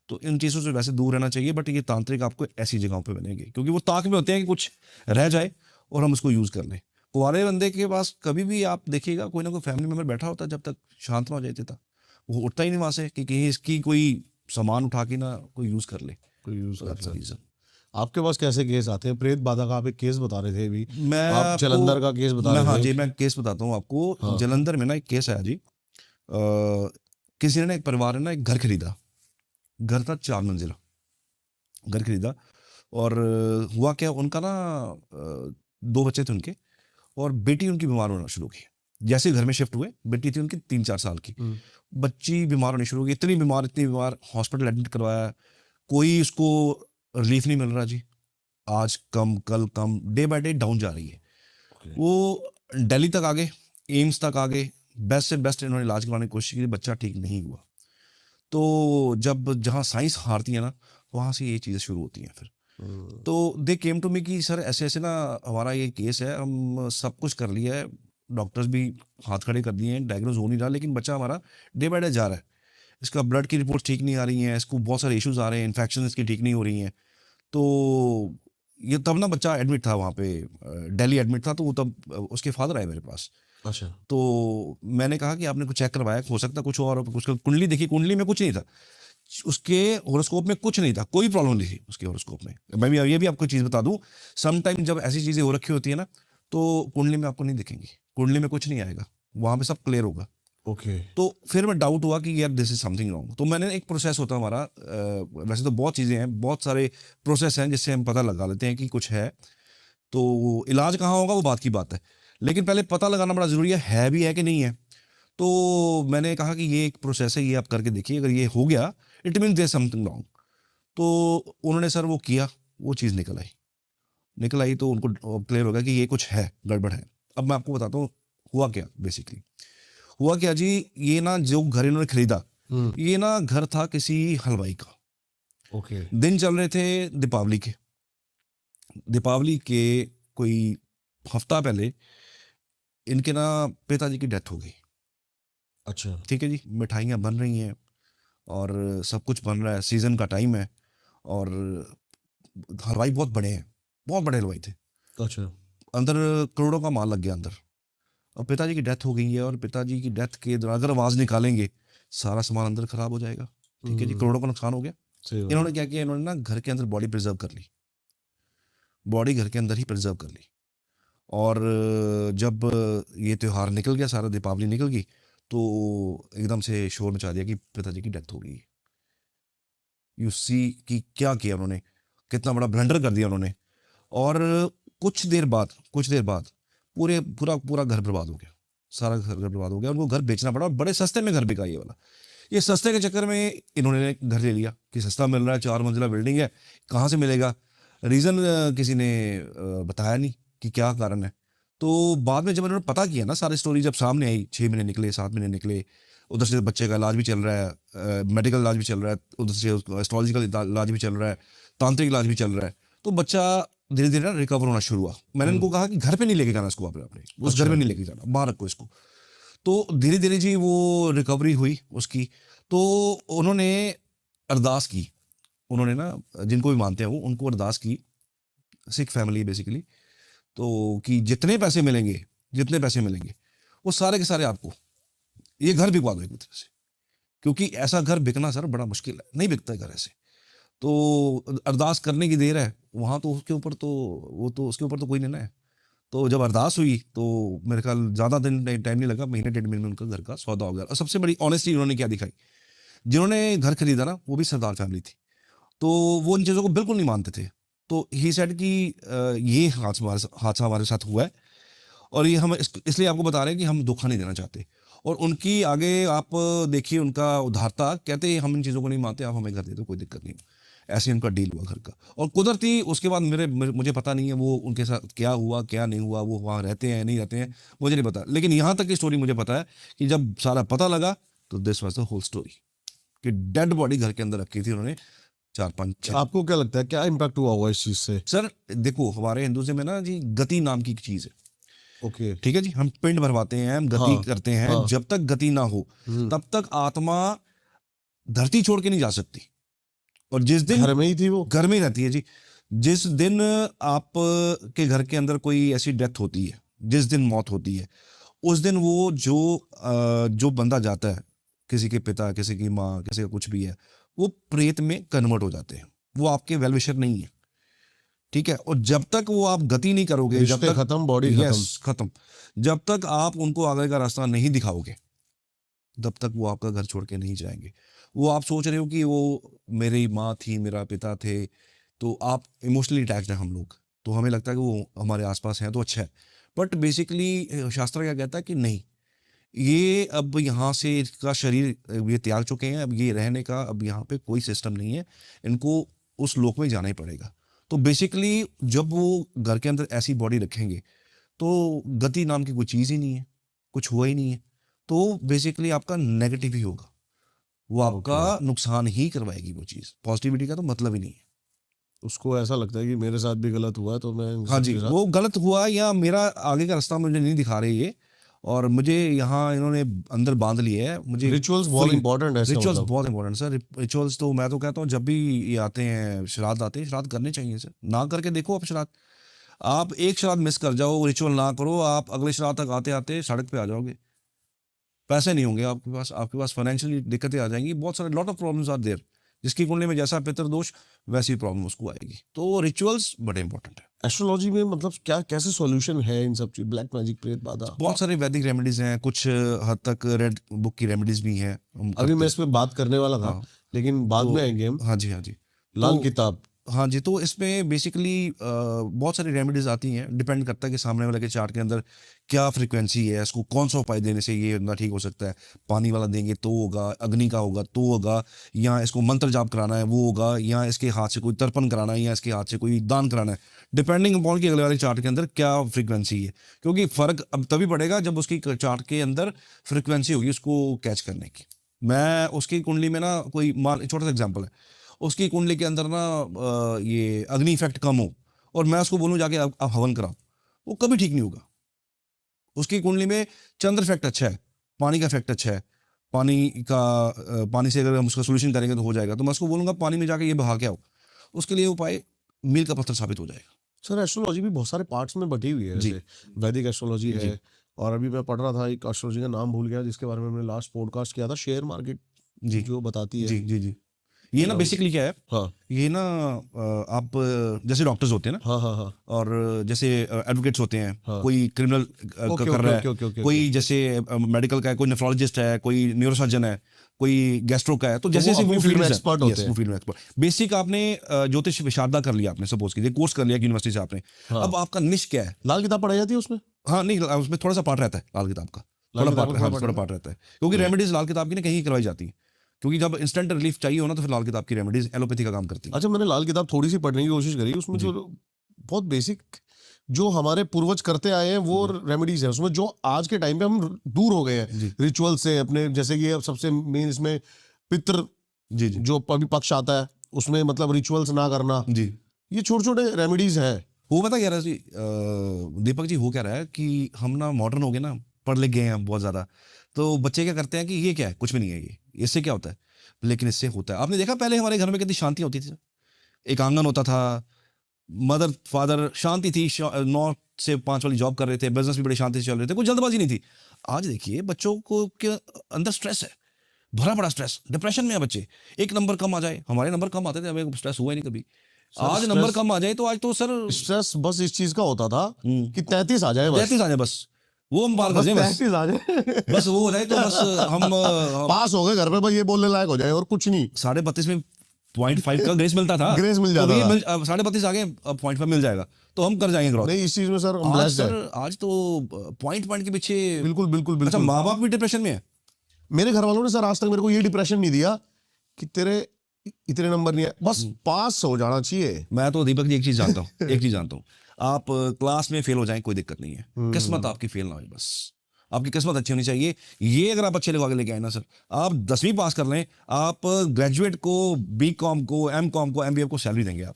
तो इन चीज़ों से वैसे दूर रहना चाहिए, बट ये तांत्रिक आपको ऐसी जगहों पे मिलेंगे क्योंकि वो ताक में होते हैं कि कुछ रह जाए और हम उसको यूज़ कर लें। कुंवारे बंदे के पास कभी भी आप देखिएगा कोई ना कोई फैमिली मेम्बर बैठा होता है, जब तक शांत ना हो जाते था वो उठता ही नहीं वहाँ से कि कहीं इसकी कोई सामान उठा के ना कोई यूज़ कर ले। कोई यूज तो that's the reason। आपके पास कैसे केस आते हैं? प्रेत बाधा का आप एक केस बता रहे थे अभी, मैं आप आपको- जलंधर का केस बता मैं रहे हाँ थे। जी, मैं केस बताता हूँ आपको। हाँ। जलंधर में ना एक केस आया जी। किसी ने एक परिवार ने ना एक घर खरीदा, घर था 4 मंजिला घर खरीदा, और हुआ क्या, उनका ना 2 बच्चे थे उनके, और बेटी उनकी बीमार होना शुरू की। जैसे घर में शिफ्ट हुए, बेटी थी उनकी 3-4 साल की, बच्ची बीमार होनी शुरू हो गई, इतनी बीमार, हॉस्पिटल एडमिट करवाया, कोई उसको रिलीफ नहीं मिल रहा जी। आज कम कल कम, डे बाय डे डाउन जा रही है। वो दिल्ली तक आ गए, एम्स तक आ गए, बेस्ट से बेस्ट इन्होंने इलाज करवाने की कोशिश की, बच्चा ठीक नहीं हुआ। तो जब जहाँ साइंस हारती है ना, वहाँ से ये चीज़ें शुरू होती हैं फिर। तो दे केम टू मी कि सर ऐसे ऐसे ना हमारा ये केस है, हम सब कुछ कर लिया है, डॉक्टर्स भी हाथ खड़े कर दिए हैं, डायग्नोज हो नहीं रहा, लेकिन बच्चा हमारा डे बाय डे जा रहा है, इसका ब्लड की रिपोर्ट ठीक नहीं आ रही हैं, इसको बहुत सारे इश्यूज आ रहे हैं, इन्फेक्शन इसकी ठीक नहीं हो रही हैं। तो ये तब ना बच्चा एडमिट था वहाँ पे, दिल्ली एडमिट था, तो वो तब उसके फादर आए मेरे पास। अच्छा। तो मैंने कहा कि आपने कुछ चेक करवाया, हो सकता कुछ और, उसका कुंडली देखी, कुंडली में कुछ नहीं था, उसके होरोस्कोप में कुछ नहीं था, कोई प्रॉब्लम नहीं थी उसके होरोस्कोप में। मैं भी ये भी आपको चीज़ बता दूं, सम टाइम जब ऐसी चीज़ें हो रखी होती है ना, तो कुंडली में आपको नहीं दिखेंगी, कुंडली में कुछ नहीं आएगा, वहाँ पे सब क्लियर होगा। ओके। तो फिर मैं डाउट हुआ कि यार दिस इज समथिंग रॉन्ग। तो मैंने एक प्रोसेस होता है हमारा, वैसे तो बहुत चीज़ें हैं, बहुत सारे प्रोसेस हैं जिससे हम पता लगा लेते हैं कि कुछ है। तो इलाज कहाँ होगा वो बात की बात है, लेकिन पहले पता लगाना बड़ा ज़रूरी है भी है कि नहीं है। तो मैंने कहा कि ये एक प्रोसेस है, ये आप करके देखिए, अगर ये हो गया it mean there something wrong. तो उन्होंने सर वो किया, वो चीज़ निकल आई, तो उनको क्लियर हो गया कि ये कुछ है, गड़बड़ है। अब मैं आपको बताता हूँ हुआ क्या। बेसिकली हुआ क्या जी, ये ना जो घर इन्होंने खरीदा, ये ना घर था किसी हलवाई का। ओके। दिन चल रहे थे दीपावली के कोई हफ्ता पहले इनके ना पिताजी की डेथ हो गई। अच्छा। ठीक है जी, मिठाइयाँ बन रही हैं और सब कुछ बन रहा है, सीजन का टाइम है, और हलवाई बहुत बड़े हैं, बहुत बड़े हलवाई थे, अच्छा। अंदर करोड़ों का माल लग गया अंदर। और पिताजी की डेथ हो गई है, और पिताजी की डेथ के दौरान अगर आवाज़ निकालेंगे सारा सामान अंदर खराब हो जाएगा। ठीक है जी, करोड़ों का नुकसान हो गया। सही बात। इन्होंने क्या किया, इन्होंने ना घर के अंदर बॉडी प्रिजर्व कर ली, बॉडी घर के अंदर ही प्रिजर्व कर ली। और जब ये त्यौहार निकल गया, सारा दीपावली निकल गई, तो एकदम से शोर मचा दिया कि पिताजी की डेथ हो गई। यू सी कि क्या किया उन्होंने, कितना बड़ा ब्लंडर कर दिया उन्होंने। और कुछ देर बाद पूरा घर बर्बाद हो गया, सारा घर बर्बाद हो गया। उनको घर बेचना पड़ा, और बड़े सस्ते में घर बिका ये वाला। ये सस्ते के चक्कर में इन्होंने घर ले लिया कि सस्ता मिल रहा है, 4 मंजिला बिल्डिंग है, कहाँ से मिलेगा। रीज़न किसी ने बताया नहीं कि क्या कारण है। तो बाद में जब इन्होंने पता किया ना, सारी स्टोरी जब सामने आई, 6 महीने निकले, 7 महीने निकले, उधर से बच्चे का इलाज भी चल रहा है, मेडिकल इलाज भी चल रहा है, उधर से उसको एस्ट्रोलॉजिकल इलाज भी चल रहा है, तांत्रिक इलाज भी चल रहा है, तो बच्चा धीरे धीरे ना रिकवर होना शुरू हुआ। मैंने इनको कहा कि घर पे नहीं लेके जाना इसको, अपने उस घर में नहीं लेके जाना, बाहर रखो इसको। तो धीरे धीरे जी वो रिकवरी हुई उसकी। तो उन्होंने अरदास की, उन्होंने ना जिनको भी मानते हैं वो, उनको अरदास की, सिख फैमिली बेसिकली, तो कि जितने पैसे मिलेंगे वो सारे के सारे आपको ये घर बिकवा दो एक तरह से, क्योंकि ऐसा घर बिकना सर बड़ा मुश्किल है, नहीं बिकता है घर ऐसे। तो अरदास करने की देर है वहाँ, तो उसके ऊपर तो कोई नहीं ना है। तो जब अरदास हुई तो मेरे ख्याल ज़्यादा दिन टाइम नहीं लगा, महीने 1.5 महीने में उनका घर का सौदा हो गया। और सबसे बड़ी ऑनेस्टी उन्होंने क्या दिखाई, जिन्होंने घर खरीदा ना वो भी सरदार फैमिली थी, तो वो इन चीज़ों को बिल्कुल नहीं मानते थे। तो ही सेड कि ये हादसा हमारे साथ हुआ है, और ये हम इसलिए आपको बता रहे हैं कि हम धोखा नहीं देना चाहते। और उनकी आगे आप देखिए उनका उदारता, कहते हम इन चीज़ों को नहीं मानते, आप हमें घर दे दो, कोई दिक्कत नहीं। ऐसे उनका डील हुआ घर का। और कुदरती उसके बाद मुझे पता नहीं है वो उनके साथ क्या हुआ क्या नहीं हुआ, वो वहाँ रहते हैं नहीं रहते हैं मुझे नहीं पता, लेकिन यहाँ तक की स्टोरी मुझे पता है कि जब सारा पता लगा तो this was the whole story कि डेड बॉडी घर के अंदर रखी थी उन्होंने 4-5-6। आपको क्या लगता है क्या इम्पैक्ट हुआ होगा इस चीज से? सर देखो हमारे हिंदुज़म में ना जी गति नाम की चीज़ है, ओके। ठीक है जी, हम पिंड भरवाते हैं, हम गति हाँ, करते हैं, हाँ। जब तक गति ना हो तब तक आत्मा धरती छोड़ के नहीं जा सकती। और जिस दिन घर में ही थी वो? घर में ही रहती है जी। जिस दिन आप के घर के अंदर कोई ऐसी डेथ होती है, जिस दिन मौत होती है, उस दिन वो जो बंदा जाता है, किसी के पिता, किसी की माँ, किसी का कुछ भी है, वो प्रेत में कन्वर्ट हो जाते हैं, वो आपके वेलविशर नहीं है, ठीक है। और जब तक वो आप गति नहीं करोगे, जब रिश्ते तक खत्म, बॉडी खत्म। यस खत्म, जब तक आप उनको आगे का रास्ता नहीं दिखाओगे तब तक वो आपका घर छोड़ के नहीं जाएंगे। वो आप सोच रहे हो कि वो मेरी माँ थी, मेरा पिता थे, तो आप इमोशनली अटैच्ड हैं हम लोग, तो हमें लगता है कि वो हमारे आसपास हैं तो अच्छा है, बट बेसिकली शास्त्र क्या कहता है कि नहीं, ये अब यहाँ से इसका शरीर ये त्याग चुके हैं, अब ये रहने का अब यहाँ पे कोई सिस्टम नहीं है, इनको उस लोक में जाना ही पड़ेगा। तो बेसिकली जब वो घर के अंदर ऐसी बॉडी रखेंगे तो गति नाम की कोई चीज़ ही नहीं है, कुछ हुआ ही नहीं है, तो बेसिकली आपका नेगेटिव ही होगा, वो आपका नुकसान ही करवाएगी वो चीज़, पॉजिटिविटी का तो मतलब ही नहीं है। उसको ऐसा लगता है कि मेरे साथ भी गलत हुआ है तो मैं इन हाँ जी, सबके साथ। वो गलत हुआ या मेरा आगे का रास्ता मुझे नहीं दिखा रहे ये, और मुझे यहाँ इन्होंने अंदर बांध लिया है, मुझे रिचुअल्स बहुत free- इंपॉर्टेंट है इसका रिचुअल्स मतलब। बहुत इंपॉर्टेंट सर। रिचुअल्स तो मैं तो कहता हूँ जब भी ये आते हैं, श्राद्ध आते हैं, श्राद्ध करने चाहिए सर, ना करके देखो आप श्राद्ध, आप एक श्राद्ध मिस कर जाओ, रिचुअल ना करो, आप अगले श्राद्ध तक आते आते सड़क पे आ जाओगे, पैसे नहीं होंगे आपके पास फाइनेंशियली दिक्कतें आ जाएंगी, बहुत सारे lot of problems are there, जिसकी कुंडली में जैसा पितृदोष वैसी प्रॉब्लम उसको आएगी, तो रिचुअल्स बड़े इंपॉर्टेंट है। एस्ट्रोलॉजी में मतलब क्या कैसे सॉल्यूशन है इन सब चीज, ब्लैक मैजिक, प्रेत बाधा? बहुत सारे वैदिक रेमेडीज हैं, कुछ हद तक रेड बुक की रेमेडीज भी हैं, हम अभी मैं करते इस पे बात करने वाला था, हाँ। लेकिन बाद तो- में आएंगे हम। हैं। हाँ जी हाँ जी, लाल तो- किताब। हाँ जी, तो इसमें बेसिकली बहुत सारी रेमेडीज आती हैं, डिपेंड करता है कि सामने वाले के चार्ट के अंदर क्या फ्रीक्वेंसी है, इसको कौन सा उपाय देने से ये बंदा ठीक हो सकता है। पानी वाला देंगे तो होगा, अग्नि का होगा तो होगा, या इसको मंत्र जाप कराना है वो होगा, या इसके हाथ से कोई तर्पण कराना है, या इसके हाथ से कोई दान कराना है, डिपेंडिंग अपॉन कि अगले वाले चार्ट के अंदर क्या फ्रीक्वेंसी है, क्योंकि फ़र्क अब तभी पड़ेगा जब उसकी चार्ट के अंदर फ्रीक्वेंसी होगी उसको कैच करने की। मैं उसकी कुंडली में ना कोई छोटा सा एग्जाम्पल है, उसकी कुंडली के अंदर ना ये अग्नि इफेक्ट कम हो, और मैं उसको बोलूँ जाके आप हवन कराओ, वो कभी ठीक नहीं होगा। उसकी कुंडली में चंद्र इफेक्ट अच्छा है, पानी का इफेक्ट अच्छा है, पानी से अगर हम उसका सोल्यूशन करेंगे तो हो जाएगा, तो मैं उसको बोलूँगा पानी में जाके ये बहा के आओ, उसके लिए उपाय मील का पत्थर साबित हो जाएगा। सर एस्ट्रोलॉजी भी बहुत सारे पार्ट्स में बटी हुई है, जी। जैसे वैदिक एस्ट्रोलॉजी जी। है, और अभी मैं पढ़ रहा था एक एस्ट्रोलॉजी का नाम भूल गया जिसके बारे में हमने लास्ट पॉडकास्ट किया था, शेयर मार्केट जी जो बताती है। जी जी जी, ये ना बेसिकली क्या है, हाँ ये ना आप जैसे डॉक्टर्स होते हैं ना, हाँ हाँ हाँ। और जैसे एडवोकेट्स होते हैं, हाँ। कोई क्रिमिनल ओके, कर रहा है, ओके, ओके, ओके, कोई जैसे मेडिकल का है, कोई नेफ्रोलॉजिस्ट है, कोई न्यूरोसर्जन है, कोई गैस्ट्रो का है, तो जैसे वो अपनी वो फील्ड में फील्ड्स हैं, एक्सपर्ट होते yes, हैं। वो फील्ड में एक्सपर्ट। बेसिक आपने ज्योतिष विशारदा कर लिया, आपने सपोज कीजिए कोर्स कर लिया यूनिवर्सिटी से आपने, हाँ। अब आपका निश क्या है? लाल किताब पढ़ाई जाती है उसमें? हाँ नहीं, उसमें थोड़ा सा पार्ट रहता है लाल किताब का, लाल थोड़ा किताब पार्ट, का हाँ थोड़ा थोड़ा part पार्ट रहता है, क्योंकि रेमेडीज लाल किताब की ना कहीं करवाई जाती है, क्योंकि जब इंस्टेंट रिलीफ चाहिए हो ना तो फिर लाल किताब की रेमेडीज एलोपैथी का काम करती है। अच्छा, मैंने लाल किताब थोड़ी सी पढ़ने की कोशिश करी, उसमें जी। जो बहुत बेसिक जो हमारे पूर्वज करते आए हैं वो रेमेडीज है उसमें, जो आज के टाइम पे हम दूर हो गए हैं जी रिचुअल से अपने, जैसे कि अब सबसे मेन इसमें पितृ जी जी जो अभी पक्ष आता है उसमें मतलब रिचुअल्स ना करना, जी। ये छोटे छोटे रेमेडीज हैं। वो पता क्या रहा है जी, दीपक जी, हो क्या रहा है कि हम ना मॉडर्न हो गए ना, पढ़ लिख गए हैं बहुत ज़्यादा, तो बच्चे क्या करते हैं कि ये क्या है, कुछ भी नहीं है ये, इससे क्या होता है, लेकिन इससे होता है। आपने देखा पहले हमारे घर में कितनी शांति होती थी, एक आंगन होता था, मदर फादर शांति थी, 9 से 5 वाली जॉब कर रहे थे, बिजनेस भी बड़ी शांति से चल रहे थे, कोई जल्दबाजी नहीं थी। आज देखिए बच्चों को के अंदर स्ट्रेस है, भरा बड़ा स्ट्रेस, डिप्रेशन में है बच्चे, एक नंबर कम आ जाए, हमारे नंबर कम आते थे, हमें स्ट्रेस हुआ ही नहीं कभी, आज नंबर कम आ जाए तो आज तो सर स्ट्रेस बस इस चीज का होता था कि 33 आ जाए, बस 33 आ जाए, बस वो हम पार कर जाए, बस 33 आ जाए बस वो हो जाए तो बस हम पास हो गए घर पे, बस ये बोलने लायक हो जाए और कुछ नहीं। 32.5 में 0.5 का ग्रेस मिलता था, ग्रेस मिल जाता था। 32.5 आ गए, अब 0.5 मिल जाएगा तो हम कर जाएंगे क्रॉस। नहीं, इस चीज में सर हम आज blessed हैं। सर आज तो पॉइंट के पीछे, बिल्कुल बिल्कुल अच्छा बिल्कुल। माँ बाप भी डिप्रेशन में है। मेरे घर वालों ने सर आज तक मेरे को ये डिप्रेशन नहीं दिया कि तेरे इतने नंबर नहीं है, बस पास हो जाना चाहिए। मैं तो दीपक जी एक चीज जानता हूँ, एक चीज जानता हूँ, आप क्लास में फेल हो जाएं कोई दिक्कत नहीं है, किस्मत आपकी फेल ना हो, बस आपकी किस्मत अच्छी होनी चाहिए। ये अगर आप अच्छे लोग आगे लेके आए ना सर, आप 10वीं पास कर लें, आप ग्रेजुएट को, बी.कॉम को, एम.कॉम को, एमबीए को सैलरी देंगे आप।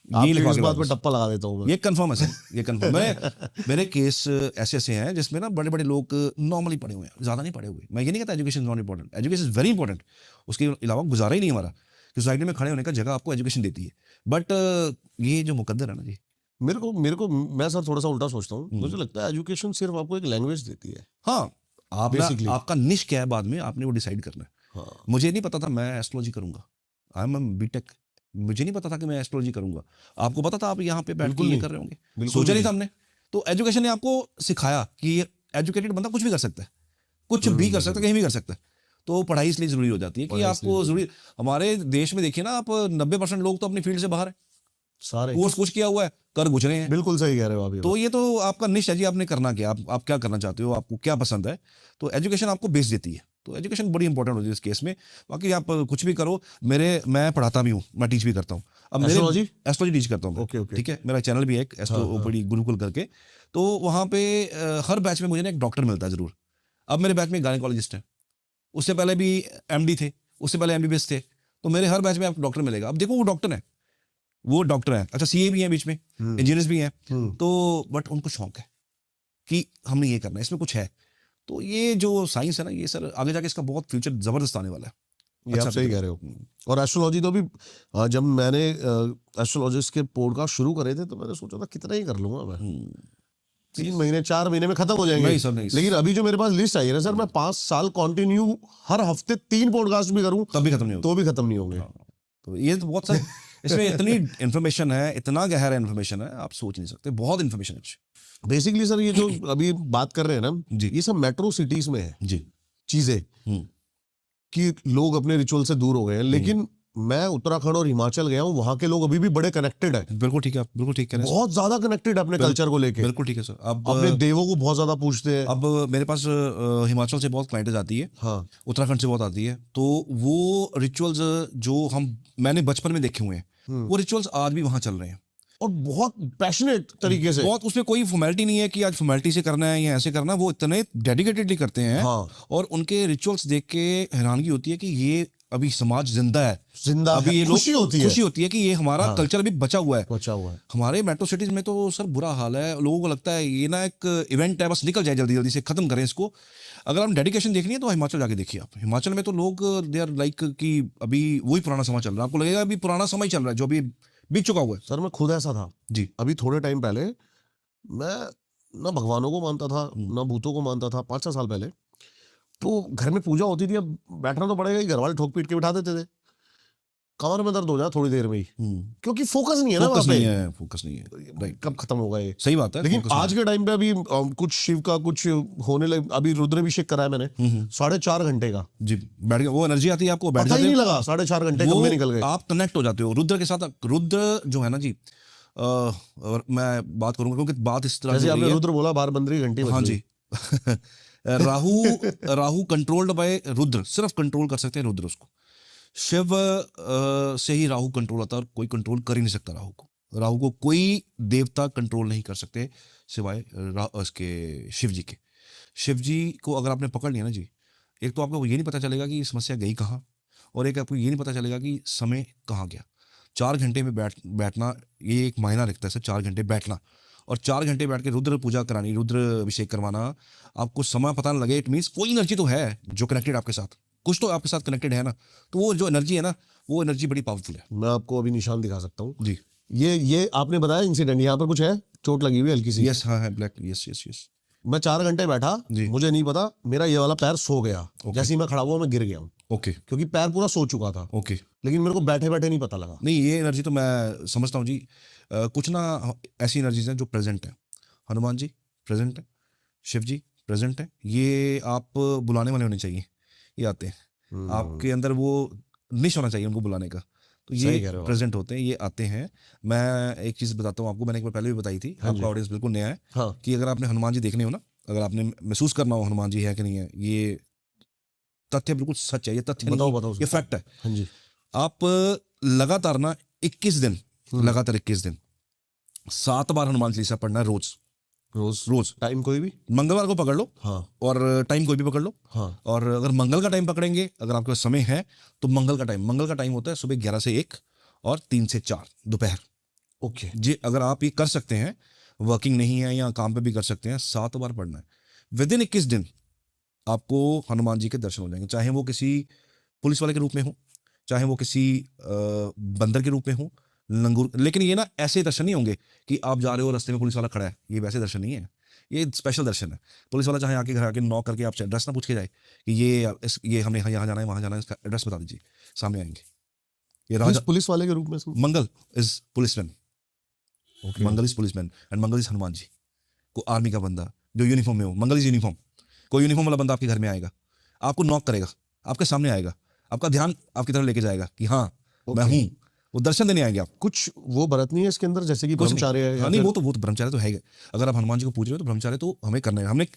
ये आपकी लिखवा इस के बात लाओ पे बस। टप्पा लगा देता हूँ मैं। ये कंफर्म है सर, ये कंफर्म है। मेरे केस ऐसे ऐसे हैं जिसमें ना बड़े बड़े लोग नॉर्मली पढ़े हुए हैं, ज्यादा नहीं पढ़े हुए। मैं ये नहीं कहता education not important, education is very important, उसके अलावा गुजारा ही नहीं हमारा। सोसाइटी में खड़े होने का जगह आपको एजुकेशन देती है, बट ये जो मुकद्दर है ना जी। मेरे को मैं सर थोड़ा सा उल्टा सोचता हूँ। मुझे लगता है एजुकेशन सिर्फ आपको एक लैंग्वेज देती है। हाँ, आप Basically. आपका निश क्या है बाद में आपने वो डिसाइड करना है। हाँ, मुझे नहीं पता था मैं एस्ट्रोलॉजी करूंगा, आई एम बीटेक, मुझे नहीं पता था कि मैं एस्ट्रोलॉजी करूंगा। आपको पता था आप यहाँ पे बैठ के बिल्कुल ये नहीं, कर रहे होंगे? बिल्कुल सोचा नहीं नहीं। था हमने। तो एजुकेशन ने आपको सिखाया कि एजुकेटेड बंदा कुछ भी कर सकता है, कुछ भी कर सकता है, कहीं भी कर सकता है। तो पढ़ाई इसलिए जरूरी हो जाती है कि पढ़ाई आपको इसलिए जरूरी। हमारे देश में देखिए ना आप, 90% लोग तो अपनी फील्ड से बाहर है, सारे कोर्स कुछ किया हुआ है, कर गुजरे हैं। बिल्कुल सही कह रहे हो आप ये तो ये तो आपका निश है जी, आपने करना क्या, आप क्या करना चाहते हो, आपको क्या पसंद है। तो एजुकेशन आपको बेस देती है, तो एजुकेशन बड़ी इंपॉर्टेंट होती है इस केस में। बाकी आप कुछ भी करो, मैं पढ़ाता भी हूँ, मैं टीच भी करता हूँ। अब मेरे Astrology? एस्ट्रोलॉजी टीच करता हूँ मैं, Okay, okay. ठीक है, मेरा चैनल भी है एक एस्ट्रो गुरुकुल करके। तो वहाँ पे हर बैच में मुझे ना एक डॉक्टर मिलता है जरूर। अब मेरे बैच में गायनेकोलॉजिस्ट है, उससे पहले भी एमडी थे, उससे पहले एमबीबीएस थे। तो मेरे हर बैच में आपको डॉक्टर मिलेगा। अब देखो वो डॉक्टर है, वो डॉक्टर है, अच्छा सीए भी है बीच में, इंजीनियर्स भी हैं। तो बट उनको शौक है कि हमने ये करना है, इसमें कुछ है। तो ये जो साइंस है ना, ये सर आगे जाके इसका बहुत फ्यूचर जबरदस्त आने वाला है। ये आप सही कह रहे हो। और एस्ट्रोलॉजी तो भी जब मैंने एस्ट्रोलॉजिस्ट के पॉडकास्ट शुरू करे थे तो मैंने सोचा था कितना ही कर लूंगा मैं, 3 महीने 4 महीने में खत्म हो जाएंगे। नहीं सर, नहीं। लेकिन अभी जो मेरे पास लिस्ट आई है ना सर, मैं 5 साल कंटिन्यू हर हफ्ते 3 पॉडकास्ट भी करूं तब भी खत्म नहीं होगा। तो भी खत्म नहीं होंगे। तो ये तो बहुत सर, इसमें इतनी इन्फॉर्मेशन है, इतना गहरा इन्फॉर्मेशन है, आप सोच नहीं सकते, बहुत इन्फॉर्मेशन है। बेसिकली सर ये जो अभी बात कर रहे हैं ना, जी। ये सब मेट्रो सिटीज में है जी। चीजें कि लोग अपने रिचुअल से दूर हो गए हैं। लेकिन मैं उत्तराखंड और हिमाचल गया हूँ, वहां के लोग अभी भी बड़े कनेक्टेड है। बिल्कुल ठीक है, आप बिल्कुल ठीक कह रहे हैं, बहुत ज्यादा कनेक्टेड अपने कल्चर को लेके। बिल्कुल ठीक है सर। अब अपने देवों को बहुत ज्यादा पूछते हैं। अब मेरे पास हिमाचल से बहुत क्लाइंटेज आती है, हाँ, उत्तराखंड से बहुत आती है। तो वो रिचुअल्स जो मैंने बचपन में देखे हुए हैं, वो रिचुअल्स आज भी वहां चल रहे हैं, और बहुत पैशनेट तरीके से। बहुत, उसमें कोई फॉर्मेलिटी नहीं है कि आज फॉर्मेलिटी से करना है या ऐसे करना है, वो इतने डेडिकेटेडली करते हैं। हाँ, और उनके रिचुअल्स देख के हैरानगी होती है कि ये अभी समाज जिंदा है, जिंदा अभी है, ये खुशी होती है, खुशी होती है कि ये हमारा कल्चर अभी बचा हुआ है। बचा हुआ है। हमारे मेट्रो सिटीज में तो सर बुरा हाल है, लोगों को लगता है ये ना एक इवेंट है, बस निकल जाए जल्दी जल्दी से, खत्म करें इसको। अगर हम डेडिकेशन देखनी है तो हिमाचल जाके देखिए आप। हिमाचल में तो लोग दे आर लाइक कि अभी वही पुराना समय चल रहा है, आपको लगेगा अभी पुराना समय चल रहा है जो अभी बीत चुका हुआ है। सर मैं खुद ऐसा था जी। अभी थोड़े टाइम पहले, मैं ना भगवानों को मानता था ना भूतों को मानता था 5-6 साल पहले। तो घर में पूजा होती थी, अब बैठना तो पड़ेगा ही, घर वाले ठोक पीट के बिठा देते थे, कमर में दर्द हो जाए थोड़ी देर में ही, क्योंकि फोकस नहीं है ना वहाँ फोकस पे। नहीं है, फोकस नहीं है, राइट, कब खत्म होगा ये। सही बात है। लेकिन focus आज के टाइम पे अभी कुछ शिव का कुछ होने लगे। अभी रुद्राभिषेक कराया मैंने 4.5 घंटे का। जी, बैठ गए, वो एनर्जी आती है आपको, बैठ पता ही जाते नहीं हैं, लगा 4.5 घंटे कब में निकल गए। आप कनेक्ट हो जाते हो रुद्र के साथ। रुद्र जो है ना जी, और मैं बात करूंगा क्योंकि बात इस तरह जैसे से हो रही आपने है। रुद्र बोला, बार बंदरी घंटी बज हाँ गई। जी। राहु कंट्रोल्ड बाय रुद्र, सिर्फ कंट्रोल कर सकते हैं रुद्र उसको। शिव से ही राहु कंट्रोल होता है, और कोई कंट्रोल कर ही नहीं सकता राहु को। राहु को कोई देवता कंट्रोल नहीं कर सकते सिवाय उसके शिव जी के। शिव जी को अगर आपने पकड़ लिया ना जी, एक तो आपको ये नहीं पता चलेगा कि समस्या गई कहाँ, और एक आपको ये नहीं पता चलेगा कि समय कहाँ गया। 4 घंटे में बैठना ये एक मायना रखता है सर, 4 घंटे बैठना, और 4 घंटे बैठ के रुद्र पूजा करानी, रुद्र अभिषेक करवाना, आपको समय पता न लगे, इट मीन्स कोई एनर्जी तो है जो कनेक्टेड आपके साथ, कुछ तो आपके साथ कनेक्टेड है ना। तो वो जो एनर्जी है ना, वो एनर्जी बड़ी पावरफुल है। मैं आपको अभी निशान दिखा सकता हूँ जी। ये आपने बताया इंसिडेंट, यहाँ पर कुछ है, चोट लगी हुई हल्की सी। यस, हाँ है ब्लैक, यस यस यस। मैं 4 घंटे बैठा, जी। मुझे नहीं पता, मेरा ये वाला पैर सो गया। जैसे ही मैं खड़ा हुआ मैं गिर गया हूँ, ओके क्योंकि पैर पूरा सो चुका था। ओके। लेकिन मेरे को बैठे बैठे नहीं पता लगा। नहीं, ये एनर्जी तो मैं समझता हूँ जी। कुछ ना ऐसी एनर्जीज हैं जो प्रेजेंट है। हनुमान जी प्रेजेंट है, शिव जी प्रेजेंट है, ये आप बुलाने वाले होने चाहिए, ये आते हैं आपके अंदर, वो निश होना चाहिए उनको बुलाने का। तो सही ये कह रहे हो आप। प्रेजेंट होते हैं, ये आते हैं। मैं एक चीज़ बताता हूँ आपको, मैंने एक बार पहले भी बताई थी, आपका ऑडियंस बिल्कुल नया है, हाँ, कि अगर आपने हनुमान जी देखने हो ना, अगर आपने महसूस करना हो हनुमान जी है कि नहीं है, ये तथ्य बिल्कुल सच है, ये तथ्य बताओ नहीं, बताओ ये फैक्ट है। हाँ जी। आप लगातार ना 21 दिन, लगातार 21 दिन 7 बार हनुमान चालीसा पढ़ना है रोज। रोज टाइम कोई भी? मंगलवार को पकड़ लो हाँ और टाइम कोई भी पकड़ लो। हाँ और अगर मंगल का टाइम पकड़ेंगे, अगर आपके पास समय है, तो मंगल का टाइम होता है सुबह 11 से 1 और 3 से 4 दोपहर। ओके। जी अगर आप ये कर सकते हैं, वर्किंग नहीं है या काम पे भी कर सकते हैं, 7 बार पढ़ना है। विद इन 21 दिन आपको हनुमान जी के दर्शन हो जाएंगे, चाहे वो किसी पुलिस वाले के रूप में हो, चाहे वो किसी बंदर के रूप में हो, लंगूर। लेकिन ये ना ऐसे दर्शन नहीं होंगे कि आप जा रहे हो रास्ते में पुलिस वाला खड़ा है, ये वैसे दर्शन नहीं है, ये स्पेशल दर्शन है। पुलिस वाला चाहे आके घर आके नॉक करके आपसे एड्रेस ना पूछ के जाए कि ये हमें यहाँ जाना है, वहाँ जाना है, इसका एड्रेस बता दीजिए, सामने आएंगे। ये राजा पुलिस वाले के रूप में Mangal is policeman, Okay. Mangal is policeman and Mangal is Hanuman ji. को आर्मी का बंदा जो यूनिफॉर्म में हो, मंगल इज यूनिफॉर्म। कोई यूनिफॉर्म वाला बंदा आपके घर में आएगा, आपको नॉक करेगा, आपके सामने आएगा, आपका ध्यान आपकी तरफ लेके जाएगा कि हाँ मैं हूँ, वो दर्शन देने आएंगे आप। कुछ वो बरत नहीं है इसके अंदर, जैसे कि ब्रह्मचार्य है? हाँ नहीं, वो तो ब्रह्मचार्य तो है ही। अगर आप हनुमान जी को पूछ रहे हो तो ब्रह्मचार्य तो हमें करना है।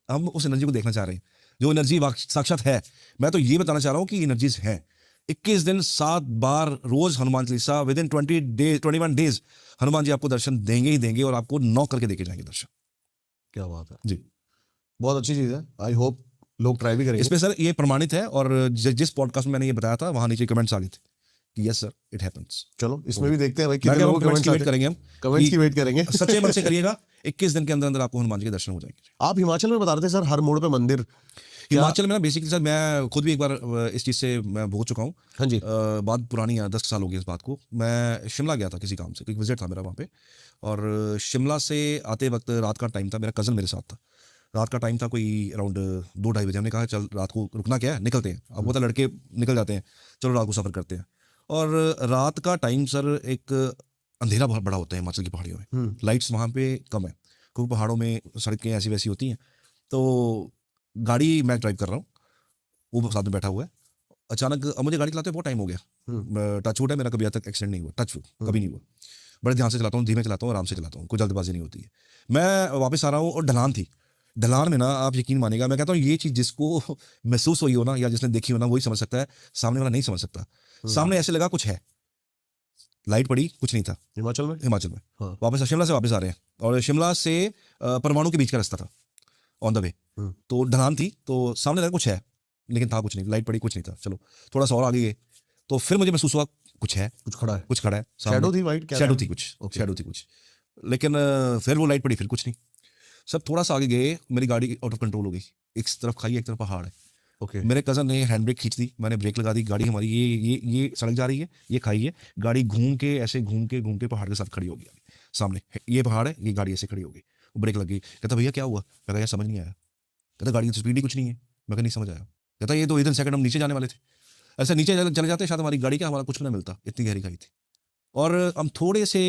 हम उस एनर्जी को देखना चाह रहे हैं, जो एनर्जी साक्षात है। मैं तो ये बताना चाह रहा हूँ कि एनर्जीज है। 21 दिन 7 बार रोज Hanuman Chalisa, within 21 days Hanuman ji आपको दर्शन देंगे ही देंगे और आपको नॉक करके देके जाएंगे दर्शन। क्या बात है जी, बहुत अच्छी चीज है। आई होप लोग ट्राई भी करेंगे। इसमें सर ये प्रमाणित है, और जिस पॉडकास्ट में मैंने ये बताया था वहां नीचे कमेंट्स आ गए थे कि यस सर इट हैपेंस। चलो इसमें भी देखते हैं भाई कितने लोग कमेंट्स की वेट करेंगे हम, कमेंट्स की वेट करेंगे। सच्चे मन से करिएगा, 21 दिन के अंदर अंदर आपको हनुमान जी के दर्शन हो जाएंगे। आप हिमाचल में बता रहे थे सर हर मोड़ पे मंदिर। हिमाचल में ना बेसिकली सर मैं खुद भी एक बार इस चीज़ से मैं भोग चुका हूँ। हाँ जी। बात पुरानी है, 10 साल हो गए इस बात को। मैं शिमला गया था किसी काम से, कोई विजिट था मेरा वहाँ पे, और शिमला से आते वक्त रात का टाइम था, मेरा कज़न मेरे साथ था। रात का टाइम था कोई अराउंड 2-2:30 बजे। हमने कहा चल रात को रुकना क्या है, निकलते हैं। अब वो तो लड़के निकल जाते हैं, चलो रात को सफ़र करते हैं। और रात का टाइम सर एक अंधेरा बहुत बड़ा होता है हिमाचल की पहाड़ियों में, लाइट्स वहाँ पे कम है क्योंकि पहाड़ों में सड़कें ऐसी वैसी होती हैं। तो गाड़ी मैं ड्राइव कर रहा हूँ, वो साथ में बैठा हुआ है। अचानक अब मुझे गाड़ी चलाते बहुत टाइम हो गया, टच वुड है, मेरा कभी आज तक एक्सीडेंट नहीं हुआ, टच वुड कभी नहीं हुआ। बड़े ध्यान से चलाता हूँ, धीमे चलाता हूँ, आराम से चलाता हूँ, कोई जल्दबाजी नहीं होती है। मैं वापस आ रहा हूँ और ढलान थी। ढलान में ना आप यकीन मानेगा, मैं कहता हूँ ये चीज़ जिसको महसूस हुई हो ना, या जिसने देखी हो ना, वही समझ सकता है, सामने वाला नहीं समझ सकता। सामने ऐसे लगा कुछ है, लाइट पड़ी, कुछ नहीं था। हिमाचल में हाँ। वापस शिमला से वापस आ रहे हैं, और शिमला से परमाणु के बीच का रास्ता था ऑन द वे। तो ढलान थी, तो सामने लगा कुछ है, लेकिन था कुछ नहीं, लाइट पड़ी, कुछ नहीं था। चलो थोड़ा सा और आगे गए तो फिर मुझे महसूस हुआ कुछ है, कुछ खड़ा है, कुछ खड़ा है। शैडो थी, वाइट शैडो थी कुछ, शैडो थी कुछ। लेकिन फिर वो लाइट पड़ी, फिर कुछ नहीं। सब थोड़ा सा आगे गए, मेरी गाड़ी आउट ऑफ कंट्रोल हो गई, एक तरफ खाई एक तरफ पहाड़ है। ओके। मेरे कज़न ने हैंड ब्रेक खींच दी, मैंने ब्रेक लगा दी, गाड़ी हमारी ये सड़क जा रही है, ये खाई है, गाड़ी घूम के पहाड़ के साथ खड़ी होगी। सामने ये पहाड़ है, ये गाड़ी ऐसे खड़ी होगी, ब्रेक लग गई। कहता भैया क्या हुआ? मैं कहा यार समझ नहीं आया। कहता गाड़ी की स्पीड ही कुछ नहीं है। मैं कहा नहीं समझ आया। कहता ये तो इधर सेकंड हम नीचे जाने वाले थे, ऐसा नीचे चले जाते शायद हमारी गाड़ी का हमारा कुछ भी ना मिलता, इतनी गहरी खाई थी। और हम थोड़े से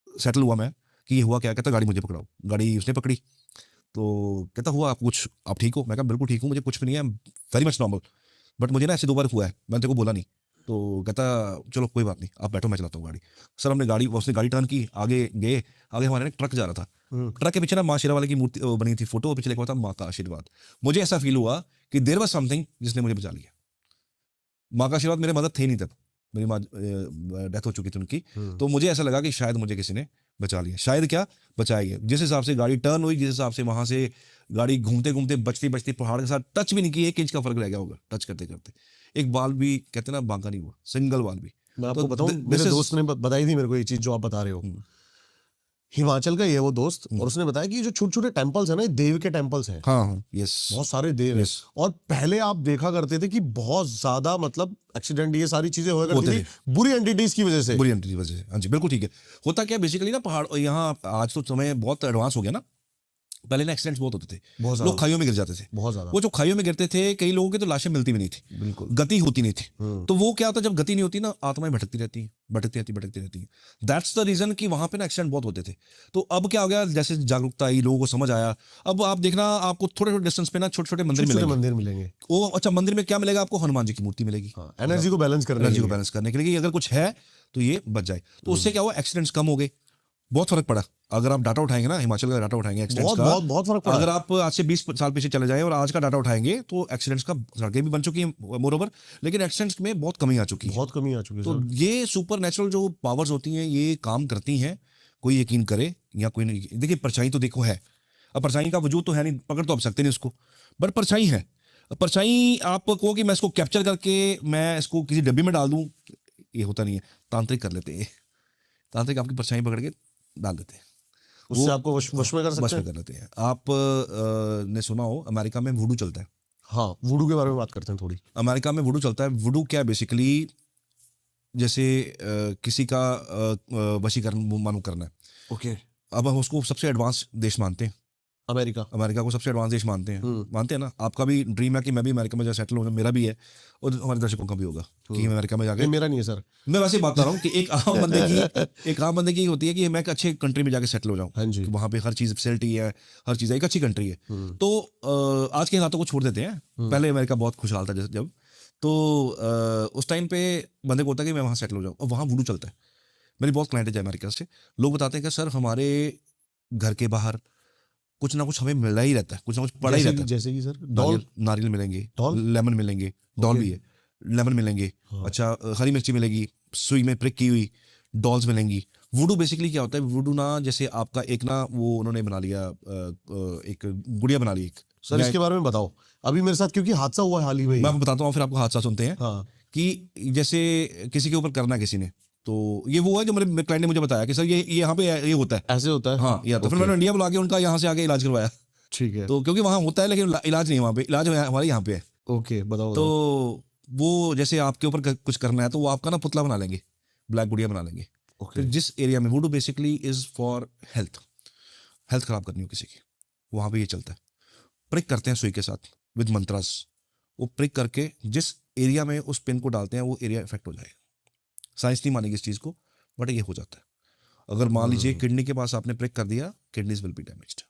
सेटल हुआ मैं कि ये हुआ क्या। कहता गाड़ी मुझे पकड़ाओ। गाड़ी उसने पकड़ी, तो कहता हुआ आप कुछ, आप ठीक हो? मैं कहा बिल्कुल ठीक हूँ, मुझे कुछ भी नहीं है, वेरी मच नॉर्मल, बट मुझे ना ऐसे 2 बार हुआ है, मैंने तेरे को बोला नहीं। तो कहता चलो कोई बात नहीं, आप बैठो मैं चलाता हूँ गाड़ी। सर हमने उसने गाड़ी टर्न की, आगे गए, आगे हमारे ना ट्रक जा रहा था, ट्रक के पीछे ना माँ शेरा वाले की मूर्ति बनी थी, फोटो, और पीछे लिखा हुआ था माँ का आशीर्वाद। मुझे ऐसा फील हुआ कि देयर वाज समथिंग जिसने मुझे बचा लिया। माँ का आशीर्वाद मेरे मदद थे नहीं तब, मेरी माँ डेथ हो चुकी थी उनकी। तो मुझे ऐसा लगा कि शायद मुझे किसी ने बचा लिया, शायद क्या बचाएगी। जिस हिसाब से गाड़ी टर्न हुई, जिस हिसाब से वहां से गाड़ी घूमते घूमते बचती पहाड़ के साथ टच भी नहीं की, 1 इंच का फर्क रह गया होगा टच करते करते। एक बाल भी कहते ना बांका नहीं हुआ, सिंगल बाल भी। मैं आपको बताऊं, मेरे दोस्त ने बताई थी मेरे को ये चीज जो आप बता रहे हो। हिमाचल का ये वो दोस्त, और उसने बताया कि जो छोटे छोटे टेम्पल्स है ना, ये देव के टेम्पल्स हैं। हाँ यस, बहुत सारे देव हैं। और पहले आप देखा करते थे कि बहुत ज्यादा मतलब एक्सीडेंट, ये सारी चीजें हुआ करती थी बुरी एंटिटीज की वजह से। बुरी एंटिटी की वजह से, हाँ जी बिल्कुल ठीक है। होता क्या बेसिकली ना, पहाड़ यहाँ आज तो समय बहुत एडवांस हो गया ना, पहले ना एक्सीडेंट्स बहुत होते थे, लोग खाइयों में गिर जाते थे बहुत ज्यादा। वो जो खाइयों में गिरते थे, कई लोगों की तो लाशें मिलती भी नहीं थी, बिल्कुल गति होती नहीं थी। तो वो क्या होता है, जब गति नहीं होती ना, आत्माएं भटकती रहती हैं। दैट्स द रीजन कि वहां पे ना एक्सीडेंट बहुत होते थे। तो अब क्या हो गया, जैसे जागरूकता आई, लोगों को समझ आया, अब आप देखना आपको थोड़े थोड़े डिस्टेंस पे ना छोटे छोटे मंदिर मिलेंगे। वो अच्छा, मंदिर में क्या मिलेगा आपको? हनुमान जी की मूर्ति मिलेगी, एनर्जी को बैलेंस करने के लिए, अगर कुछ है तो ये बच जाए। तो उससे क्या हुआ, एक्सीडेंट्स कम हो गए, बहुत फर्क पड़ा। अगर आप डाटा उठाएंगे ना, हिमाचल का डाटा उठाएंगे एक्सीडेंट्स बहुत का, बहुत बहुत फर्क पड़ा अगर है। आप आज से 20 साल पीछे चले जाएं और आज का डाटा उठाएंगे तो एक्सीडेंट्स का, सड़कें भी बन चुकी हैं मोरोवर, लेकिन एक्सीडेंट्स में बहुत कमी आ चुकी है। बहुत कमी आ चुकी है तो सर। ये सुपर नेचुरल जो पावर्स होती हैं ये काम करती हैं, कोई यकीन करे या कोई नहीं। देखिए परछाई तो देखो है, अब परछाई का वजूद तो है नहीं, पकड़ तो आप सकते नहीं उसको, बट परछाई है। परछाई आप कहो कि मैं इसको कैप्चर करके मैं इसको किसी डब्बी में डाल दूं, ये होता नहीं है। तांत्रिक कर लेते हैं, तांत्रिक आपकी परछाई पकड़ के डाल देते हैं, उससे आपको वश में कर बस सकते में हैं। कर लेते हैं। आप ने सुना हो अमेरिका में वुडू चलता है। हाँ, वुडू के बारे में बात करते हैं थोड़ी। अमेरिका में वुडू चलता है। वुडू क्या है बेसिकली, जैसे किसी का वशीकरण मालूम करना है। ओके। अब हम उसको सबसे एडवांस देश मानते हैं, अमेरिका। अमेरिका को सबसे एडवांस देश मानते हैं, हम्म। मानते हैं ना। आपका भी ड्रीम है कि मैं भी अमेरिका में जा सेटल हो जाऊं, मेरा भी है, और हमारे दर्शकों का भी होगा कि हम अमेरिका में ये जाके। मेरा नहीं है सर। मैं वैसे ही बात कर रहा हूँ कि एक आम बंदे की होती है कि मैं एक अच्छे कंट्री में जाके सेटल हो जाऊँ, हाँ जी। कि वहाँ पे हर चीज़ फैसिलिटी है, हर चीज़ है, एक अच्छी कंट्री है। तो आज के हालातों को छोड़ देते हैं, पहले अमेरिका बहुत खुशहाल था जब, तो उस टाइम पे बंदे को होता है कि मैं वहाँ सेटल हो जाऊँ, और वहाँ वुडू चलता है। मेरी बहुत क्लाइंट है अमेरिका से, लोग बताते हैं कि सर हमारे घर के बाहर कुछ ना कुछ हमें मिला ही रहता है, कुछ ना कुछ पड़ा ही रहता है। जैसे कि सर नारियल, नारियल मिलेंगे, डॉल? लेमन मिलेंगे, डॉल भी है, लेमन मिलेंगे, हाँ। अच्छा हरी मिर्ची मिलेगी, सुई में प्रिक की हुई, डॉल्स मिलेंगी। वुडू बेसिकली क्या होता है, वुडू ना जैसे आपका एक ना वो उन्होंने बना लिया, एक गुड़िया बना ली एक। सर इसके बारे में बताओ, अभी मेरे साथ क्योंकि हादसा हुआ है हाल ही में। मैं आपको बताता हूँ, फिर आपको हादसा सुनते हैं। हाँ। कि जैसे किसी के ऊपर करना है किसी ने, तो ये वो है जो मेरे क्लाइंट ने मुझे बताया कि सर ये यहाँ पे ये होता है, ऐसे होता है। हाँ ये आता है। फिर ओके। मैंने इंडिया बुला के उनका यहाँ से आके इलाज करवाया, ठीक है। तो क्योंकि वहाँ होता है लेकिन इलाज नहीं है वहाँ पे, इलाज हमारे यहाँ पे है। ओके, बताओ तो बताओ। वो जैसे आपके ऊपर कुछ करना है तो वो आपका ना पुतला बना लेंगे, ब्लैक गुड़िया बना लेंगे। ओके। फिर जिस एरिया में वुडू basically is for health, health खराब करनी हो किसी की, वहाँ पे ये चलता है। प्रिक करते हैं सुई के साथ विद मंत्रास, वो प्रिक करके जिस एरिया में उस पिन को डालते हैं वो एरिया इफेक्ट हो जाएगा। साइंस नहीं मानेगी इस चीज़ को, बट ये हो जाता है। अगर मान लीजिए किडनी के पास आपने प्रिक कर दिया, किडनीज विल बी डैमेज्ड।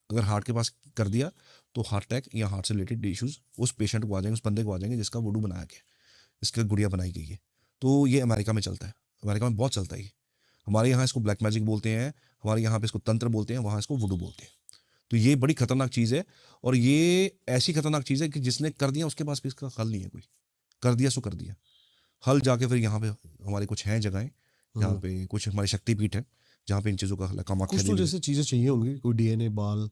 अगर हार्ट के पास कर दिया तो हार्ट अटैक या हार्ट से रिलेटेड इश्यूज उस पेशेंट को आ जाएंगे, उस बंदे को आ जाएंगे जिसका वुडू बनाया गया, इसका गुड़िया बनाई गई है। तो ये अमेरिका में चलता है, अमेरिका में बहुत चलता है ये। हमारे यहाँ इसको ब्लैक मैजिक बोलते हैं, हमारे यहाँ पे इसको तंत्र बोलते हैं, वहाँ इसको वुडू बोलते हैं। तो ये बड़ी खतरनाक चीज़ है, और ये ऐसी खतरनाक चीज़ है कि जिसने कर दिया उसके पास भी इसका हल नहीं है कोई, कर दिया सो कर दिया। हल जाके फिर यहाँ पे हमारे कुछ हैं जगहें जहाँ पे कुछ हमारी शक्तिपीठ है जहाँ पे इन चीज़ों का हल है। कामाख्या कुछ तो देवी, जैसे चीजें चाहिए होंगी, कोई डीएनए, बाल।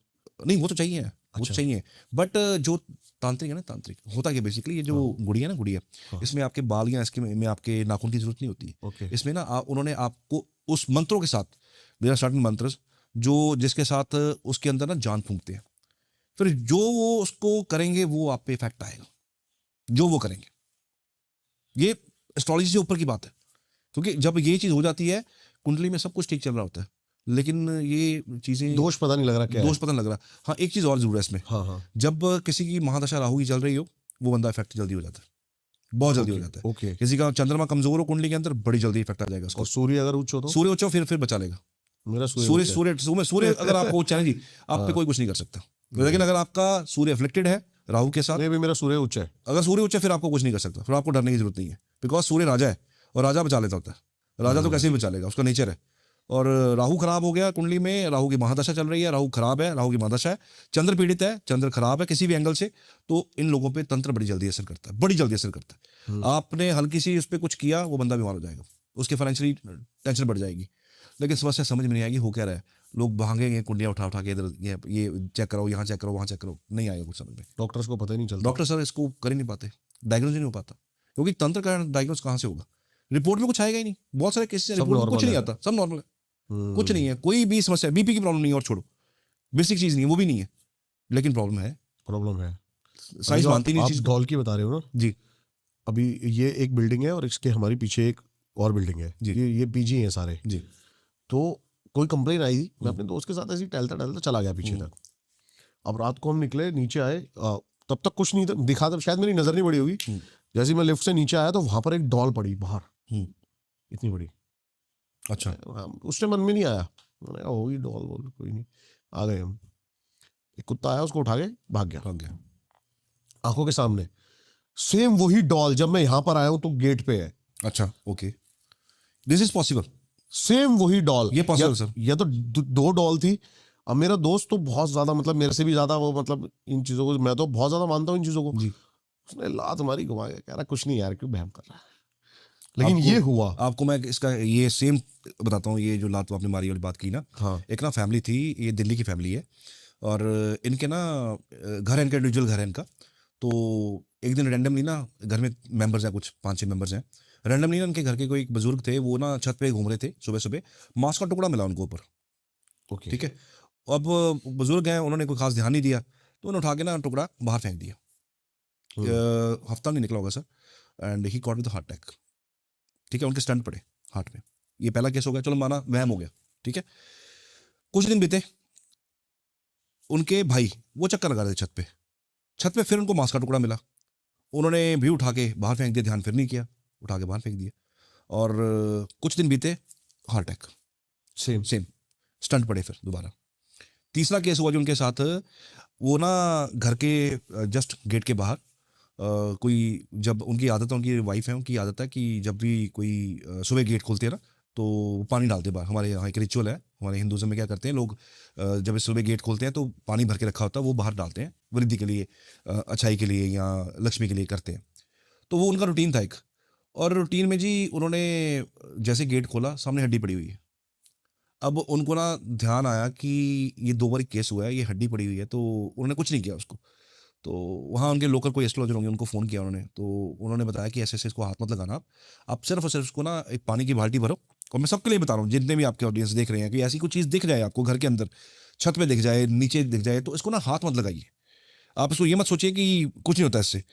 नहीं वो तो चाहिए, वो तो अच्छा। चाहिए। बट जो तांत्रिक है ना, तांत्रिक होता क्या बेसिकली, ये जो गुड़िया ना गुड़िया, इसमें आपके बाल या इसके में आपके नाखून की जरूरत नहीं होती। ओके। इसमें ना उन्होंने आपको उस मंत्रों के साथ, देयर आर सर्टेन मंत्र जो जिसके साथ उसके अंदर ना जान फूंकते हैं, फिर जो वो उसको करेंगे वो आप पे इफेक्ट आएगा, जो वो करेंगे। ये एस्ट्रोलॉजी से ऊपर की बात है, क्योंकि जब ये चीज़ हो जाती है, कुंडली में सब कुछ ठीक चल रहा होता है, लेकिन ये चीज़ें दोष पता नहीं लग रहा क्या दोष पता नहीं लग रहा। हाँ एक चीज़ और जरूर है इसमें, हाँ हाँ। जब किसी की महादशा राहु की चल रही हो, वो बंदा इफेक्ट जल्दी हो जाता है, बहुत जल्दी हो जाता है। ओके। किसी का चंद्रमा कमजोर हो कुंडली के अंदर, बड़ी जल्दी इफेक्ट आ जाएगा उसको। और सूर्य अगर उच्च हो तो? सूर्य उच्च हो फिर बचा लेगा। मेरा सूर्य सूर्य अगर आपको उच्च है जी, आप पे कोई कुछ नहीं कर सकता। लेकिन अगर आपका सूर्य अफ्लिक्टेड है राहु के साथ, नहीं भी मेरा सूर्य उच्च है। अगर सूर्य उच्च है फिर आपको कुछ नहीं कर सकता, फिर आपको डरने की जरूरत नहीं है, बिकॉज सूर्य राजा है और राजा बचा लेता होता है। राजा तो कैसे भी बचा लेगा, उसका नेचर है। और राहु खराब हो गया कुंडली में, राहु की महादशा चल रही है, राहु खराब है, राहु की महादशा है, चंद्र पीड़ित है, चंद्र खराब है किसी भी एंगल से, तो इन लोगों पे तंत्र बड़ी जल्दी असर करता है, बड़ी जल्दी असर करता है। आपने हल्की सी उस पर कुछ किया, वो बंदा बीमार हो जाएगा, उसकी फाइनेंशियली टेंशन बढ़ जाएगी। लेकिन समस्या समझ में नहीं आएगी हो क्या रहा है, लोग भागेंगे कुंडलियाँ उठा उठा के, इधर ये चेक करो, यहाँ चेक करो, वहाँ चेक करो, नहीं आएगा कुछ समझ में। डॉक्टर्स को पता ही नहीं चलता। डॉक्टर सर इसको कर ही नहीं पाते, डायग्नोज ही नहीं हो पाता, क्योंकि तंत्र का डायग्नोज कहाँ से होगा, रिपोर्ट में कुछ आएगा ही नहीं। बहुत सारे केसेस रिपोर्ट में कुछ नहीं आता, सब नॉर्मल है, कुछ नहीं है, कोई भी समस्या, बीपी की प्रॉब्लम नहीं है, और छोड़ो बेसिक चीज नहीं है, वो भी नहीं है, लेकिन प्रॉब्लम है, प्रॉब्लम है। साइंस मानती नहीं आप चीज। डॉल की बता रहे हो ना जी अभी, ये एक बिल्डिंग है और इसके हमारे पीछे एक और बिल्डिंग है जी। ये पीजी हैं सारे। जी तो कोई कंप्लेन आई थी, मैं अपने दोस्त के साथ ऐसे ही टहलता टहलता चला गया पीछे तक। अब रात को हम निकले, नीचे आए, तब तक कुछ नहीं दिखा था, शायद मेरी नजर नहीं पड़ी होगी। जैसे ही मैं लिफ्ट से नीचे आया तो वहां पर एक डॉल पड़ी बाहर, इतनी बड़ी। अच्छा, उस टाइम मन में नहीं आया, मैंने कहा होगी डॉल, बोल कोई नहीं। आ गए हम, एक कुत्ता आया, उसको उठा के भाग गया आंखों के सामने। सेम वही डॉल जब मैं यहाँ पर आया हूँ तो गेट पे है। अच्छा okay, this is possible, same वही डॉल, ये possible, sir. या तो दो डॉल थी। अब मेरा दोस्त तो बहुत ज्यादा, मतलब मेरे से भी ज्यादा वो, मतलब इन चीजों को मैं तो बहुत ज्यादा मानता हूँ इन चीजों को। जी। उसने लात मारी, घुमा के कह रहा कुछ नहीं यार, क्यों बहम कर रहा है। लेकिन आपको- ये हुआ। आपको मैं इसका ये सेम बताता हूँ, ये जो लात आपने मारी वाली बात की ना, हाँ एक ना फैमिली थी, ये दिल्ली की फैमिली है, और इनके ना घर है, इनका इंडिविजुअल घर है इनका। तो एक दिन रैंडमली ना, घर में मेंबर्स हैं कुछ 5-6 मेंबर्स हैं, रैंडमली ना उनके घर के कोई एक बुजुर्ग थे, वो ना छत पे घूम रहे थे, सुबह सुबह मांस का टुकड़ा मिला उनको ऊपर। ओके। ठीक है, अब बुजुर्ग हैं, उन्होंने कोई खास ध्यान नहीं दिया, तो उन्होंने उठा के ना टुकड़ा बाहर फेंक दिया। हफ्ता नहीं निकला होगा sir, and he caught with heart attack. ठीक है, उनके स्टंट पड़े हार्ट में। ये पहला केस हो गया, चलो माना वहम हो गया। ठीक है, कुछ दिन बीते, उनके भाई वो चक्कर लगा रहे थे छत पे फिर उनको मांस का टुकड़ा मिला, उन्होंने भी उठा के बाहर फेंक दिया, ध्यान फिर नहीं किया, उठा के बाहर फेंक दिया, और कुछ दिन बीते, हार्ट अटैक, सेम स्टंट पड़े फिर दोबारा। तीसरा केस हुआ जो उनके साथ, वो ना घर के जस्ट गेट के बाहर कोई, जब उनकी आदत है, उनकी वाइफ है, उनकी आदत है कि जब भी कोई सुबह गेट खोलते हैं ना, तो पानी डालते बाहर। हमारे यहाँ एक रिचुअल है, हमारे हिंदुज़म में क्या करते हैं लोग, जब सुबह गेट खोलते हैं तो पानी भर के रखा होता है, वो बाहर डालते हैं, वृद्धि के लिए, अच्छाई के लिए, या लक्ष्मी के लिए करते हैं। तो वो उनका रूटीन था एक, और रूटीन में जी उन्होंने जैसे गेट खोला, सामने हड्डी पड़ी हुई है। अब उनको ना ध्यान आया कि ये 2 बार केस हुआ है, ये हड्डी पड़ी हुई है, तो उन्होंने कुछ नहीं किया उसको। तो वहाँ उनके लोकल कोई एस्ट्रोलॉजर होंगे, उनको फ़ोन किया उन्होंने, तो उन्होंने बताया कि ऐसे ऐसे इसको हाथ मत लगाना, आप सिर्फ और सिर्फ उसको ना एक पानी की बाल्टी भरो। और मैं सबके लिए बता रहा हूँ, जितने भी आपके ऑडियंस देख रहे हैं, कि ऐसी कोई चीज़ दिख जाए आपको घर के अंदर, छत पे दिख जाए, नीचे दिख जाए, तो इसको ना हाथ मत लगाइए। आप इसको ये मत सोचिए कि कुछ नहीं होता, इससे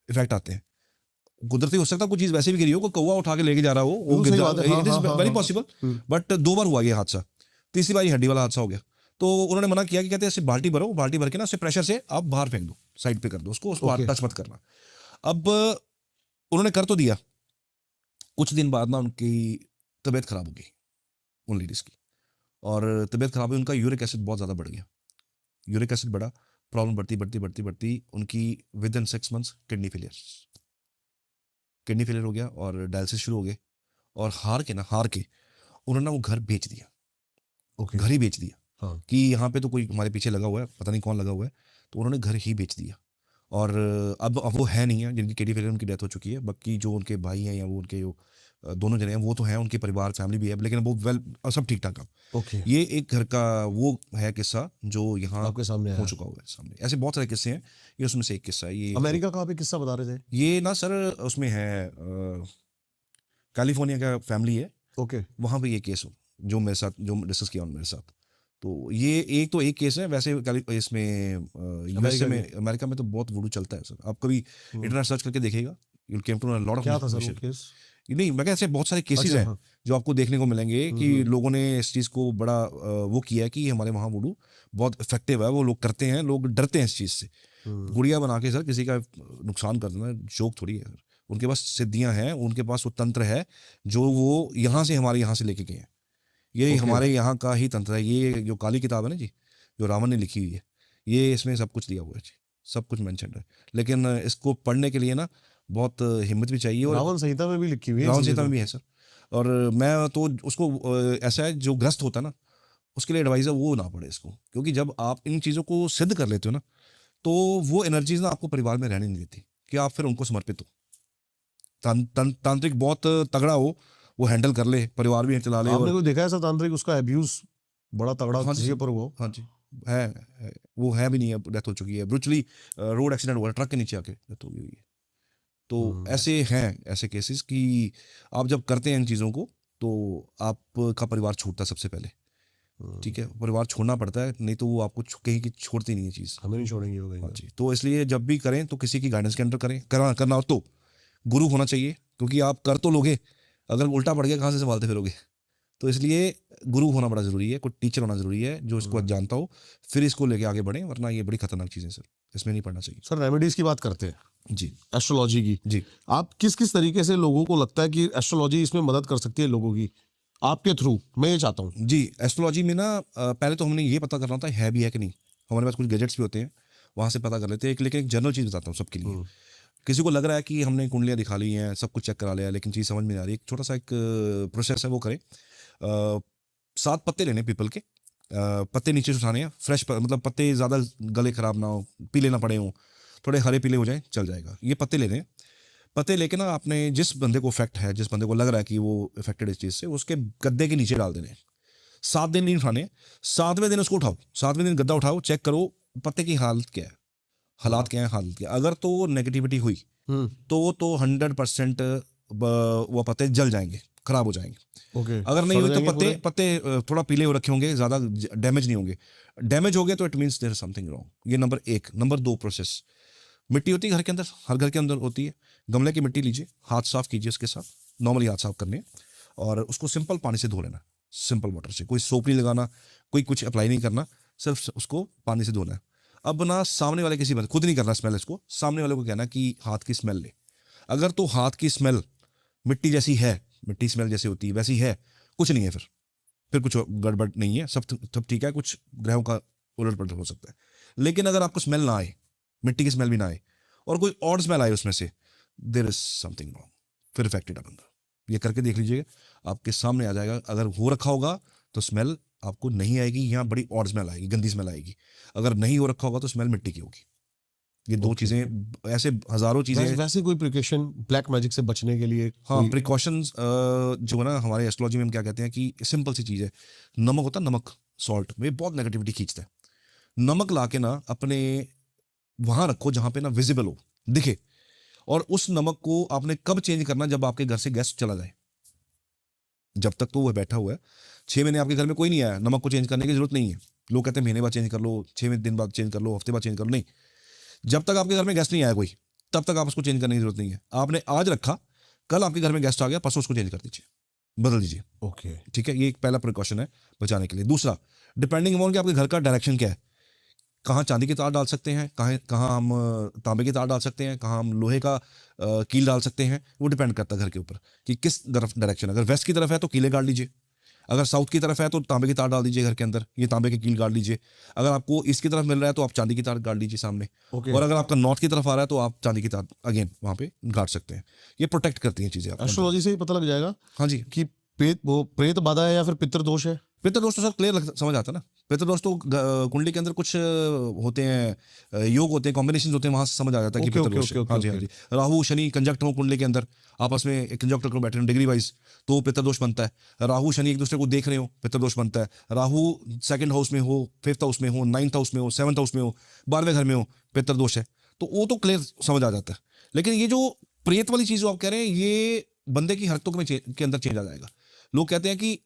इफेक्ट आते हैं। कुदरती हो सकता है कुछ चीज़ वैसे भी गिरी हो, कोई कौवा उठा के लेके जा रहा हो, वो बिल्कुल गिर सही जा, बात है। हाँ, इट इज़ हाँ, हाँ, वेरी हाँ। पॉसिबल। बट 2 बार हुआ ये हादसा, तीसरी बार ये हड्डी वाला हादसा हो गया। तो उन्होंने मना किया कि कहते हैं ऐसे बाल्टी भरो, बाल्टी भर के ना उससे प्रेशर से आप बाहर फेंक दो, साइड पे कर दो उसको ओके। टच मत करना। अब उन्होंने कर तो दिया, कुछ दिन बाद ना उनकी तबीयत खराब हो गई, उन लेडीज़ की, और तबीयत खराब हुई, उनका यूरिक एसिड बहुत ज़्यादा बढ़ गया। यूरिक एसिड बढ़ा, प्रॉब्लम बढ़ती बढ़ती बढ़ती बढ़ती उनकी with in 6 months kidney failure हो गया, और डायलिसिस शुरू हो गए, और हार के उन्होंने ना वो घर बेच दिया, ओके। घर ही बेच दिया, हाँ। कि यहाँ पे तो कोई हमारे पीछे लगा हुआ है, पता नहीं कौन लगा हुआ है, तो उन्होंने घर ही बेच दिया। और अब वो है नहीं है, जिनकी किडनी फेलियर, उनकी डेथ हो चुकी है। बाकी जो उनके भाई हैं, या वो उनके जो दोनों जने हैं, वो तो हैं, उनके परिवार फैमिली भी है, लेकिन वो वेल सब ठीक ठाक है। ओके। ये एक घर का वो है किस्सा जो यहाँ आपके सामने हो आया। चुका हुआ है सामने। ऐसे बहुत सारे किस्से हैं, ये उसमें से एक किस्सा है। ये अमेरिका का आप एक किस्सा बता रहे थे। ये ना सर उसमें है, कैलिफोर्निया का फैमिली है, ओके। वहाँ पे ये केस हो जो मेरे साथ, जो डिस्कस किया उन्होंने मेरे साथ। तो ये एक केस है। वैसे इसमें यूएसए में, अमेरिका में तो बहुत वुडू चलता है सर। आप कभी इंटरनेट सर्च करके देखिएगा, you came to know lot of क्या था सर वो केस? नहीं, मैं ऐसे बहुत सारे केसेस अच्छा, हैं हाँ। जो आपको देखने को मिलेंगे कि लोगों ने इस चीज़ को बड़ा वो किया है कि हमारे वहाँ वुडू बहुत इफेक्टिव है, वो लोग करते हैं, लोग डरते हैं इस चीज़ से। गुड़िया बना के सर किसी का नुकसान कर देना जोक थोड़ी है सर। उनके पास सिद्धियां हैं, उनके पास वो तंत्र है जो वो यहाँ से, हमारे यहाँ से लेके गए हैं। ये Okay. हमारे यहाँ का ही तंत्र है। ये जो काली किताब है ना जी, जो रावण ने लिखी हुई है, ये इसमें सब कुछ दिया हुआ है जी, सब कुछ मेंशन है। लेकिन इसको पढ़ने के लिए ना बहुत हिम्मत भी चाहिए। और रावण संहिता में भी लिखी हुई है, रावण इसलिए संहिता में तो। भी है सर। और मैं तो उसको ऐसा है, जो ग्रस्त होता है ना, उसके लिए एडवाइस है वो ना पढ़े इसको, क्योंकि जब आप इन चीज़ों को सिद्ध कर लेते हो ना, तो वो एनर्जीज ना आपको परिवार में रहने नहीं देती, कि आप फिर उनको समर्पित हो। तांत्रिक बहुत तगड़ा हो, वो हैंडल कर ले, परिवार भी चला ले। आपने और कोई देखा है ऐसा तांत्रिक उसका अब्यूज बड़ा तगड़ा हाँ जी किसी सर, के ऊपर हुआ? हाँ जी, है वो है भी नहीं है, डेथ हो चुकी है ब्रूचली, रोड एक्सीडेंट हुआ, ट्रक के नीचे आके डेथ हो गई हुई है। तो ऐसे हैं, ऐसे केसेस कि आप जब करते हैं इन चीज़ों को, तो आपका परिवार छूटता है सबसे पहले। ठीक है, परिवार छोड़ना पड़ता है, नहीं तो वो आपको कहीं की छोड़ती नहीं है चीज़। हमें नहीं छोड़ेंगे वो हाँ कहीं। जी, तो इसलिए जब भी करें तो किसी की गाइडेंस के अंडर करें। करना हो तो गुरु होना चाहिए, क्योंकि आप कर तो लोगे, अगर उल्टा पड़ गया कहाँ से संभालते फिरोगे। तो इसलिए गुरु होना बड़ा ज़रूरी है, कोई टीचर होना ज़रूरी है जो इसको जानता हो, फिर इसको लेके आगे बढ़ें, वरना ये बड़ी खतरनाक चीज़ें सर, इसमें नहीं पढ़ना चाहिए। सर रेमेडीज की बात करते हैं जी एस्ट्रोलॉजी की। जी आप किस किस तरीके से लोगों को लगता है कि एस्ट्रोलॉजी इसमें मदद कर सकती है लोगों की, आपके थ्रू? मैं ये चाहता हूँ। जी, एस्ट्रोलॉजी में ना पहले तो हमने ये पता करना था है भी है कि नहीं। हमारे पास कुछ गैजेट्स भी होते हैं, वहाँ से पता कर लेते हैं। लेकिन एक जनरल चीज़ बताता हूँ सबके लिए। किसी को लग रहा है कि हमने कुंडलियाँ दिखा ली हैं, सब कुछ चेक करा लिया, लेकिन चीज़ समझ में नहीं आ रही, एक छोटा सा एक प्रोसेस है, वो करें। 7 पत्ते लेने पीपल के, पत्ते नीचे से उठाने हैं, फ्रेश मतलब पत्ते ज़्यादा गले खराब ना हो, पीले ना पड़े हों, थोड़े हरे पीले हो जाएं चल जाएगा। ये पत्ते लेने हैं। पत्ते लेके ना आपने जिस बंदे को इफेक्ट है, जिस बंदे को लग रहा है कि वो इफेक्टेड इस चीज़ से, उसके गद्दे के नीचे डाल देने। 7 दिन नहीं उठाने, 7वें दिन उसको उठाओ, 7वें दिन गद्दा उठाओ, चेक करो पत्ते की हालत क्या है, हालात क्या है, हालत क्या है। अगर तो नेगेटिविटी हुई तो 100% वो पत्ते जल जाएंगे, खराब हो जाएंगे। ओके, अगर नहीं सड़ हुई तो जाएंगे पत्ते पूरे? पत्ते थोड़ा पीले हो रखे होंगे, ज़्यादा डैमेज नहीं होंगे। डैमेज हो गए तो it means there is something wrong. ये नंबर 1। नंबर 2 प्रोसेस, मिट्टी होती है घर के अंदर, हर घर के अंदर होती है। गमले की मिट्टी लीजिए, हाथ साफ कीजिए उसके साथ, नॉर्मली हाथ साफ करने हैं, और उसको सिंपल पानी से धो लेना, सिंपल वाटर से। कोई सोप नहीं लगाना, कोई कुछ अप्लाई नहीं करना, सिर्फ उसको पानी से धोना है। अब ना सामने वाले किसी खुद नहीं करना स्मेल इसको, सामने वाले को कहना कि हाथ की स्मेल ले। अगर तो हाथ की स्मेल मिट्टी जैसी है, मिट्टी स्मेल जैसी होती है वैसी है, कुछ नहीं है, फिर कुछ गड़बड़ नहीं है, सब ठीक है। कुछ ग्रहों का उलट पलट हो सकता है। लेकिन अगर आपको स्मेल ना आए, मिट्टी की स्मेल भी ना आए, और कोई और स्मेल आए उसमें से, देयर इज समथिंग रॉन्ग, फिर इफेक्टेड है बंदा। ये करके देख लीजिएगा, आपके सामने आ जाएगा। अगर हो रखा होगा तो स्मेल आपको नहीं आएगी, यहाँ बड़ी और स्मेल आएगी, गंदी स्मेल आएगी। अगर नहीं हो रखा होगा तो स्मेल मिट्टी की होगी। ये 2 चीज़ें, ऐसे हज़ारों चीज़ें। वैसे कोई प्रिकॉशन ब्लैक मैजिक से बचने के लिए? हाँ, कोई प्रिकॉशंस जो है ना, हमारे एस्ट्रोलॉजी में हम क्या कहते हैं कि सिंपल सी चीज़ है। नमक होता है, नमक, सॉल्ट, में बहुत नेगेटिविटी खींचता है। नमक ला के ना अपने वहाँ रखो जहाँ पे ना विजिबल हो, दिखे। और उस नमक को आपने कब चेंज करना, जब आपके घर से गेस्ट चला जाए। जब तक तो वो बैठा हुआ है, 6 महीने आपके घर में कोई नहीं आया, नमक को चेंज करने की जरूरत नहीं है। लोग कहते हैं महीने बाद चेंज कर लो, 6 दिन बाद चेंज कर लो, हफ्ते बाद चेंज कर लो। नहीं, जब तक आपके घर में गेस्ट नहीं आया कोई, तब तक आप उसको चेंज करने की जरूरत नहीं है। आपने आज रखा, कल आपके घर में गेस्ट आ गया, परसों उसको चेंज कर दीजिए, बदल दीजिए। ओके, ठीक है, ये एक पहला प्रिकॉशन है बचाने के लिए। दूसरा, डिपेंडिंग अपॉन कि आपके घर का डायरेक्शन क्या है, कहाँ चांदी की तार डाल सकते हैं, कहाँ हम तांबे की तार डाल सकते हैं, कहाँ हम लोहे का कील डाल सकते हैं, वो डिपेंड करता है घर के ऊपर कि किस तरफ डायरेक्शन। अगर वेस्ट की तरफ है तो कीले गाड़ लीजिए, अगर साउथ की तरफ है तो तांबे की तार डाल दीजिए घर के अंदर, ये तांबे के कील गाड़ लीजिए। अगर आपको ईस्ट की तरफ मिल रहा है तो आप चांदी की तार गाड़ लीजिए सामने। ओके। और अगर आपका नॉर्थ की तरफ आ रहा है तो आप चांदी की तार अगेन वहाँ पे गाड़ सकते हैं। ये प्रोटेक्ट करती हैं चीज़ें आपको। एस्ट्रोलॉजी से ही पता लग जाएगा हाँ जी। कि प्रेत बाधा है या फिर पितृ दोष है? पितृ दोष तो सर क्लियर समझ आता है ना। पितृ दोष तो कुंडली के अंदर कुछ होते हैं, योग होते हैं, कॉम्बिनेशन होते हैं, वहां से समझ आ जाता है कि ओके, पितृ ओके, दोष है। ओके, हाँ जी, हाँ ओके। जी। राहु शनि कंजक्ट हो कुंडली के अंदर, आपस में एक कंजक्ट कर बैठे हो डिग्री वाइज, तो पितृ दोष बनता है। राहु शनि एक दूसरे को देख रहे हो, पितृ दोष बनता है। राहु 2nd हाउस में हो, 5th हाउस में हो, 9th हाउस में हो, 7th हाउस में हो, 12वें घर में हो, पितृ दोष है। तो वो तो क्लियर समझ आ जाता है। लेकिन ये जो प्रेत वाली चीज जो आप कह रहे हैं, ये बंदे की हरकतों के अंदर चेंज आ जाएगा। लोग कहते हैं कि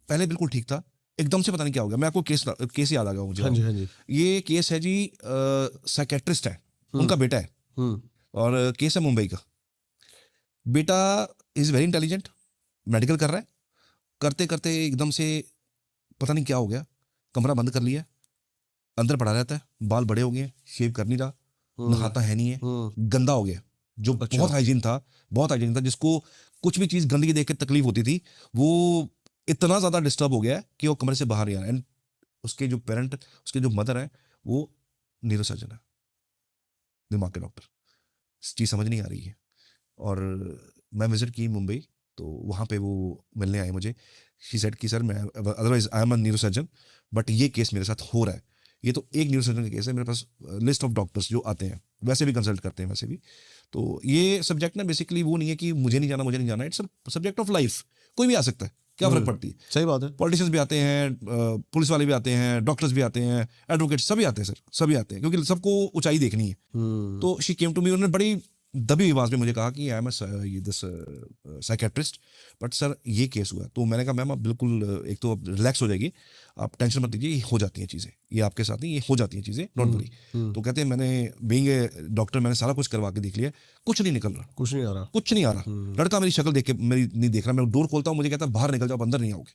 पहले बिल्कुल ठीक था, एकदम से पता नहीं क्या हो गया। मैं आपको केस याद आ गया मुझे। हाँ जी, हाँ जी। ये केस है जी, साइकेट्रिस्ट है, उनका बेटा है, हम्म। और केस है मुंबई का। बेटा इज वेरी इंटेलिजेंट, मेडिकल कर रहा है, करते करते एकदम से पता नहीं क्या हो गया, कमरा बंद कर लिया, अंदर पड़ा रहता है, बाल बड़े हो गए, शेव कर नहीं रहा, नहाता है नहीं है, गंदा हो गया। जो अच्छा। बहुत हाइजीन था, बहुत हाइजीन था, जिसको कुछ भी चीज गंदगी देख के तकलीफ होती थी, वो इतना ज्यादा डिस्टर्ब हो गया कि वो कमरे से बाहर नहीं आ रहा। एंड उसके जो पेरेंट, उसके जो मदर है, वो न्यूरोसर्जन है, दिमाग के डॉक्टर। चीज समझ नहीं आ रही है। और मैं विजिट की मुंबई, तो वहाँ पे वो मिलने आए मुझे। शी सेड कि सर मैं, otherwise I am a neurosurgeon, but ये केस मेरे साथ हो रहा है। ये तो एक न्यूरोसर्जन का केस है, मेरे पास लिस्ट ऑफ डॉक्टर्स जो आते हैं, वैसे भी कंसल्ट करते हैं वैसे भी। तो ये सब्जेक्ट ना बेसिकली वो नहीं है कि मुझे नहीं जाना, इट्स सब्जेक्ट ऑफ लाइफ। कोई भी आ सकता है, क्या फर्क पड़ती है। सही बात है। पॉलिटिशियंस भी आते हैं, पुलिस वाले भी आते हैं, डॉक्टर्स भी आते हैं, एडवोकेट सभी आते हैं सर, सभी आते हैं, क्योंकि सबको ऊंचाई देखनी है। तो शी केम टू मी, उन्होंने बड़ी दबी आवाज में मुझे कहा कि I am this psychiatrist, but sir ये केस हुआ। तो मैंने कहा मैम आप बिल्कुल, एक तो रिलैक्स हो जाएगी, आप टेंशन मत लीजिए, ये हो जाती हैं चीज़ें, ये आपके साथ नहीं, ये हो जाती हैं चीज़ें, डोंट वरी। तो कहते हैं मैंने बीइंग ए डॉक्टर मैंने सारा कुछ करवा के देख लिया, कुछ नहीं निकल रहा, कुछ नहीं आ रहा, कुछ नहीं आ रहा। लड़का मेरी शक्ल देख के मेरी नहीं देख रहा, मैं डोर खोलता हूँ, मुझे कहता है बाहर निकल जाओ, अंदर नहीं आओगे।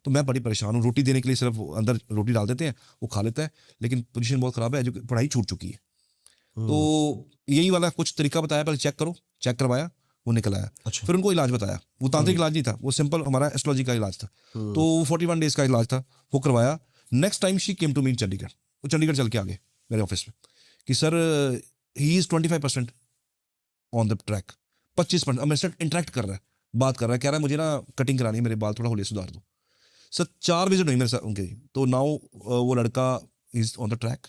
तो मैं बड़ी परेशान हूँ। रोटी देने के लिए सिर्फ अंदर रोटी डाल देते हैं, वो खा लेता है, लेकिन पोजीशन बहुत खराब है, पढ़ाई छूट चुकी है। तो यही वाला कुछ तरीका बताया, पहले चेक करो, चेक करवाया, वो निकल आया। अच्छा। फिर उनको इलाज बताया, वो तांत्रिक इलाज नहीं था, वो सिंपल हमारा एस्ट्रोलॉजी का इलाज था। तो 41 डेज का इलाज था, वो करवाया। Next time she came to me in Chandigarh, वो चंडीगढ़ चल के आ गए मेरे ऑफिस में कि sir he is 25% on the track, 25%। अब मेरे साथ इंटरेक्ट कर रहा है, बात कर रहा है, कह रहा है मुझे ना कटिंग करानी है, मेरे बाल थोड़ा होले सुधार दो। सर 4 विजिट हुई मेरे साथ उनके, तो नाउ वो लड़का इज ऑन द ट्रैक।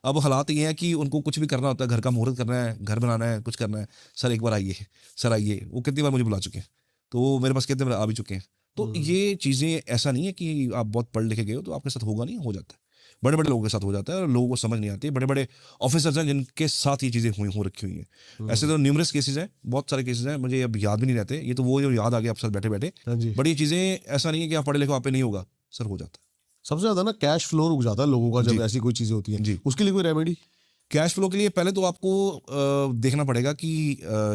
अब हालात ये हैं कि उनको कुछ भी करना होता है, घर का मुहूर्त करना है, घर बनाना है, कुछ करना है, सर एक बार आइए, सर आइए। वो कितनी बार मुझे बुला चुके हैं, तो मेरे पास कितने बार आ भी चुके हैं। तो ये चीज़ें ऐसा नहीं है कि आप बहुत पढ़ लिखे गए हो तो आपके साथ होगा नहीं, हो जाता है। बड़े बड़े लोगों के साथ हो जाता है और लोगों को समझ नहीं आती है। बड़े बड़े ऑफिसर्स हैं जिनके साथ ये चीज़ें हो रखी हुई हैं। ऐसे तो न्यूमरस केसेस हैं, बहुत सारे केसेस हैं, मुझे अब याद भी नहीं रहते। ये तो वो जो याद आ गया आप साथ बैठे बैठे। हाँ जी। बट ये चीज़ें ऐसा नहीं है कि आप पढ़े लिखे आप पे नहीं होगा, सर हो जाता है। सबसे ज्यादा ना कैश फ्लो रुक जाता है लोगों का जब जी। ऐसी कोई चीजें होती हैं। जी। उसके लिए कोई रेमेडी? कैश फ्लो के लिए पहले तो आपको देखना पड़ेगा कि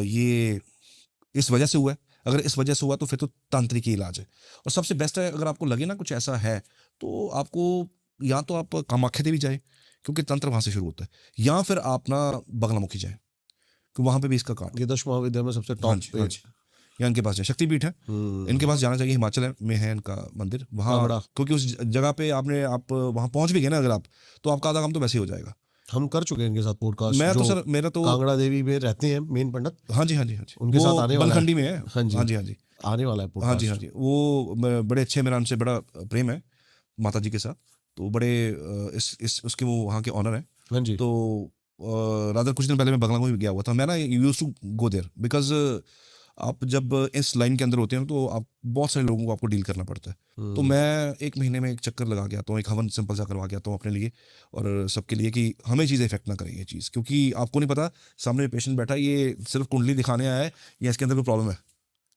ये इस वजह से हुआ है। अगर इस वजह से हुआ तो फिर तो तांत्रिकी इलाज है। और सबसे बेस्ट है, अगर आपको लगे ना कुछ ऐसा है, तो आपको या तो आप कामाख्या देवी जाए, क्योंकि तंत्र वहाँ से शुरू होता है, या फिर आप ना बगलामुखी जाए, क्योंकि वहाँ पे भी इसका काट। ये 10 महाविद्या में सबसे हाँ टॉप जी, पे। हाँ जी। या इनके पास है, शक्तिपीठ है, इनके पास जाना चाहिए। हिमाचल में है इनका मंदिर वहाँ, कांगड़ा। क्योंकि उस जगह पे आप वहाँ पहुँच भी गए ना अगर आप, तो आपका आधा काम तो वैसे ही हो जाएगा। हम कर चुके हैं इनके साथ पॉडकास्ट। मैं तो जो सर मेरा तो कांगड़ा देवी में रहते हैं मेन पंडित, हाँ जी, हाँ जी, हाँ जी, उनके वो साथ आने वाला है। बनखंडी में है। हाँ जी। हाँ जी, हाँ जी, आने वाला है हाँ जी, हाँ पॉडकास्ट। जी। वो बड़े अच्छे, मेरा उनसे बड़ा प्रेम है माता जी के साथ, तो बड़े इस उसके वो वहाँ के ऑनर है। हाँ जी। तो रादर कुछ दिन पहले मैं बगलामुखी गया हुआ था। मैं ना used to go there because आप जब इस लाइन के अंदर होते हैं तो आप बहुत सारे लोगों को आपको डील करना पड़ता है। तो मैं 1 महीने में एक चक्कर लगा के आता हूँ, एक हवन सिंपल सा करवा के आता हूँ अपने लिए और सबके लिए, कि हमें चीज़ें इफेक्ट ना करें ये चीज़, क्योंकि आपको नहीं पता सामने पेशेंट बैठा है, ये सिर्फ कुंडली दिखाने आया है या इसके अंदर कोई प्रॉब्लम है।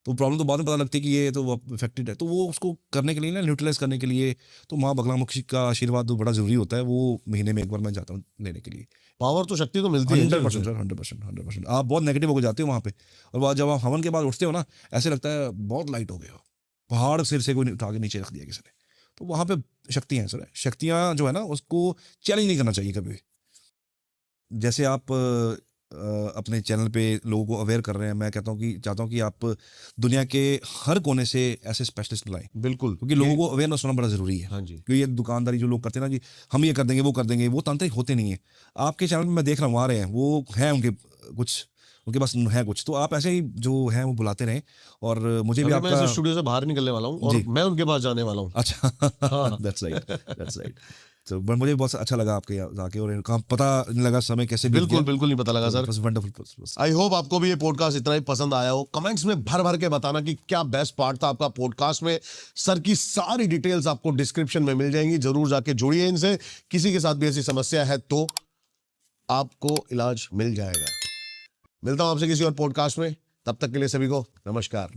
तो प्रॉब्लम तो बाद में पता लगती है कि ये तो अफेक्टेड है, तो वो उसको करने के लिए ना, न्यूट्रलाइज करने के लिए, तो माँ बगलामुखी का आशीर्वाद तो बड़ा जरूरी होता है। वो महीने में एक बार मैं जाता हूँ लेने के लिए। पावर तो शक्ति तो मिलती है 100% जी सर, 100%। आप बहुत नेगेटिव होकर जाते हो वहाँ पे, और वहाँ जब आप हवन के बाद उठते हो ना, ऐसे लगता है बहुत लाइट हो गए हो, पहाड़ सिर से कोई उठा के नीचे रख दिया किसी ने। तो वहाँ पे शक्तियाँ हैं सर, शक्तियाँ जो है ना उसको चैलेंज नहीं करना चाहिए कभी भी। जैसे आप अपने चैनल पे लोगों को अवेयर कर रहे हैं, मैं कहता हूँ कि चाहता हूँ कि आप दुनिया के हर कोने से ऐसे स्पेशलिस्ट लाएं, बिल्कुल। क्योंकि लोगों को अवेयरनेस होना बड़ा ज़रूरी है। हाँ जी। क्योंकि ये दुकानदारी जो लोग करते हैं ना, जी हम ये कर देंगे वो कर देंगे, वो तांत्रिक होते नहीं है। आपके चैनल में मैं देख रहा हूँ आ रहे हैं, वो हैं उनके कुछ, उनके पास है कुछ, तो आप ऐसे ही जो हैं वो बुलाते रहें। और मुझे भी अभी मैं आपका इस स्टूडियो से बाहर निकलने वाला हूँ और जी। मैं उनके पास जाने वाला हूँ। अच्छा हाँ। That's right, that's right. तो बट मुझे बहुत अच्छा लगा आपके यहाँ आके, और कहाँ पता नहीं लगा समय कैसे बीत बिल्कुल गया। बिल्कुल नहीं पता लगा सर। वंडरफुल। आई होप आपको भी ये पॉडकास्ट इतना ही पसंद आया हो। कमेंट्स में भर भर के बताना कि क्या बेस्ट पार्ट था आपका पॉडकास्ट में। सर की सारी डिटेल्स आपको डिस्क्रिप्शन में मिल जाएंगी, जरूर जाके जुड़िए इनसे। किसी के साथ भी ऐसी समस्या है तो आपको इलाज मिल जाएगा। मिलता हूं आपसे किसी और पॉडकास्ट में, तब तक के लिए सभी को नमस्कार।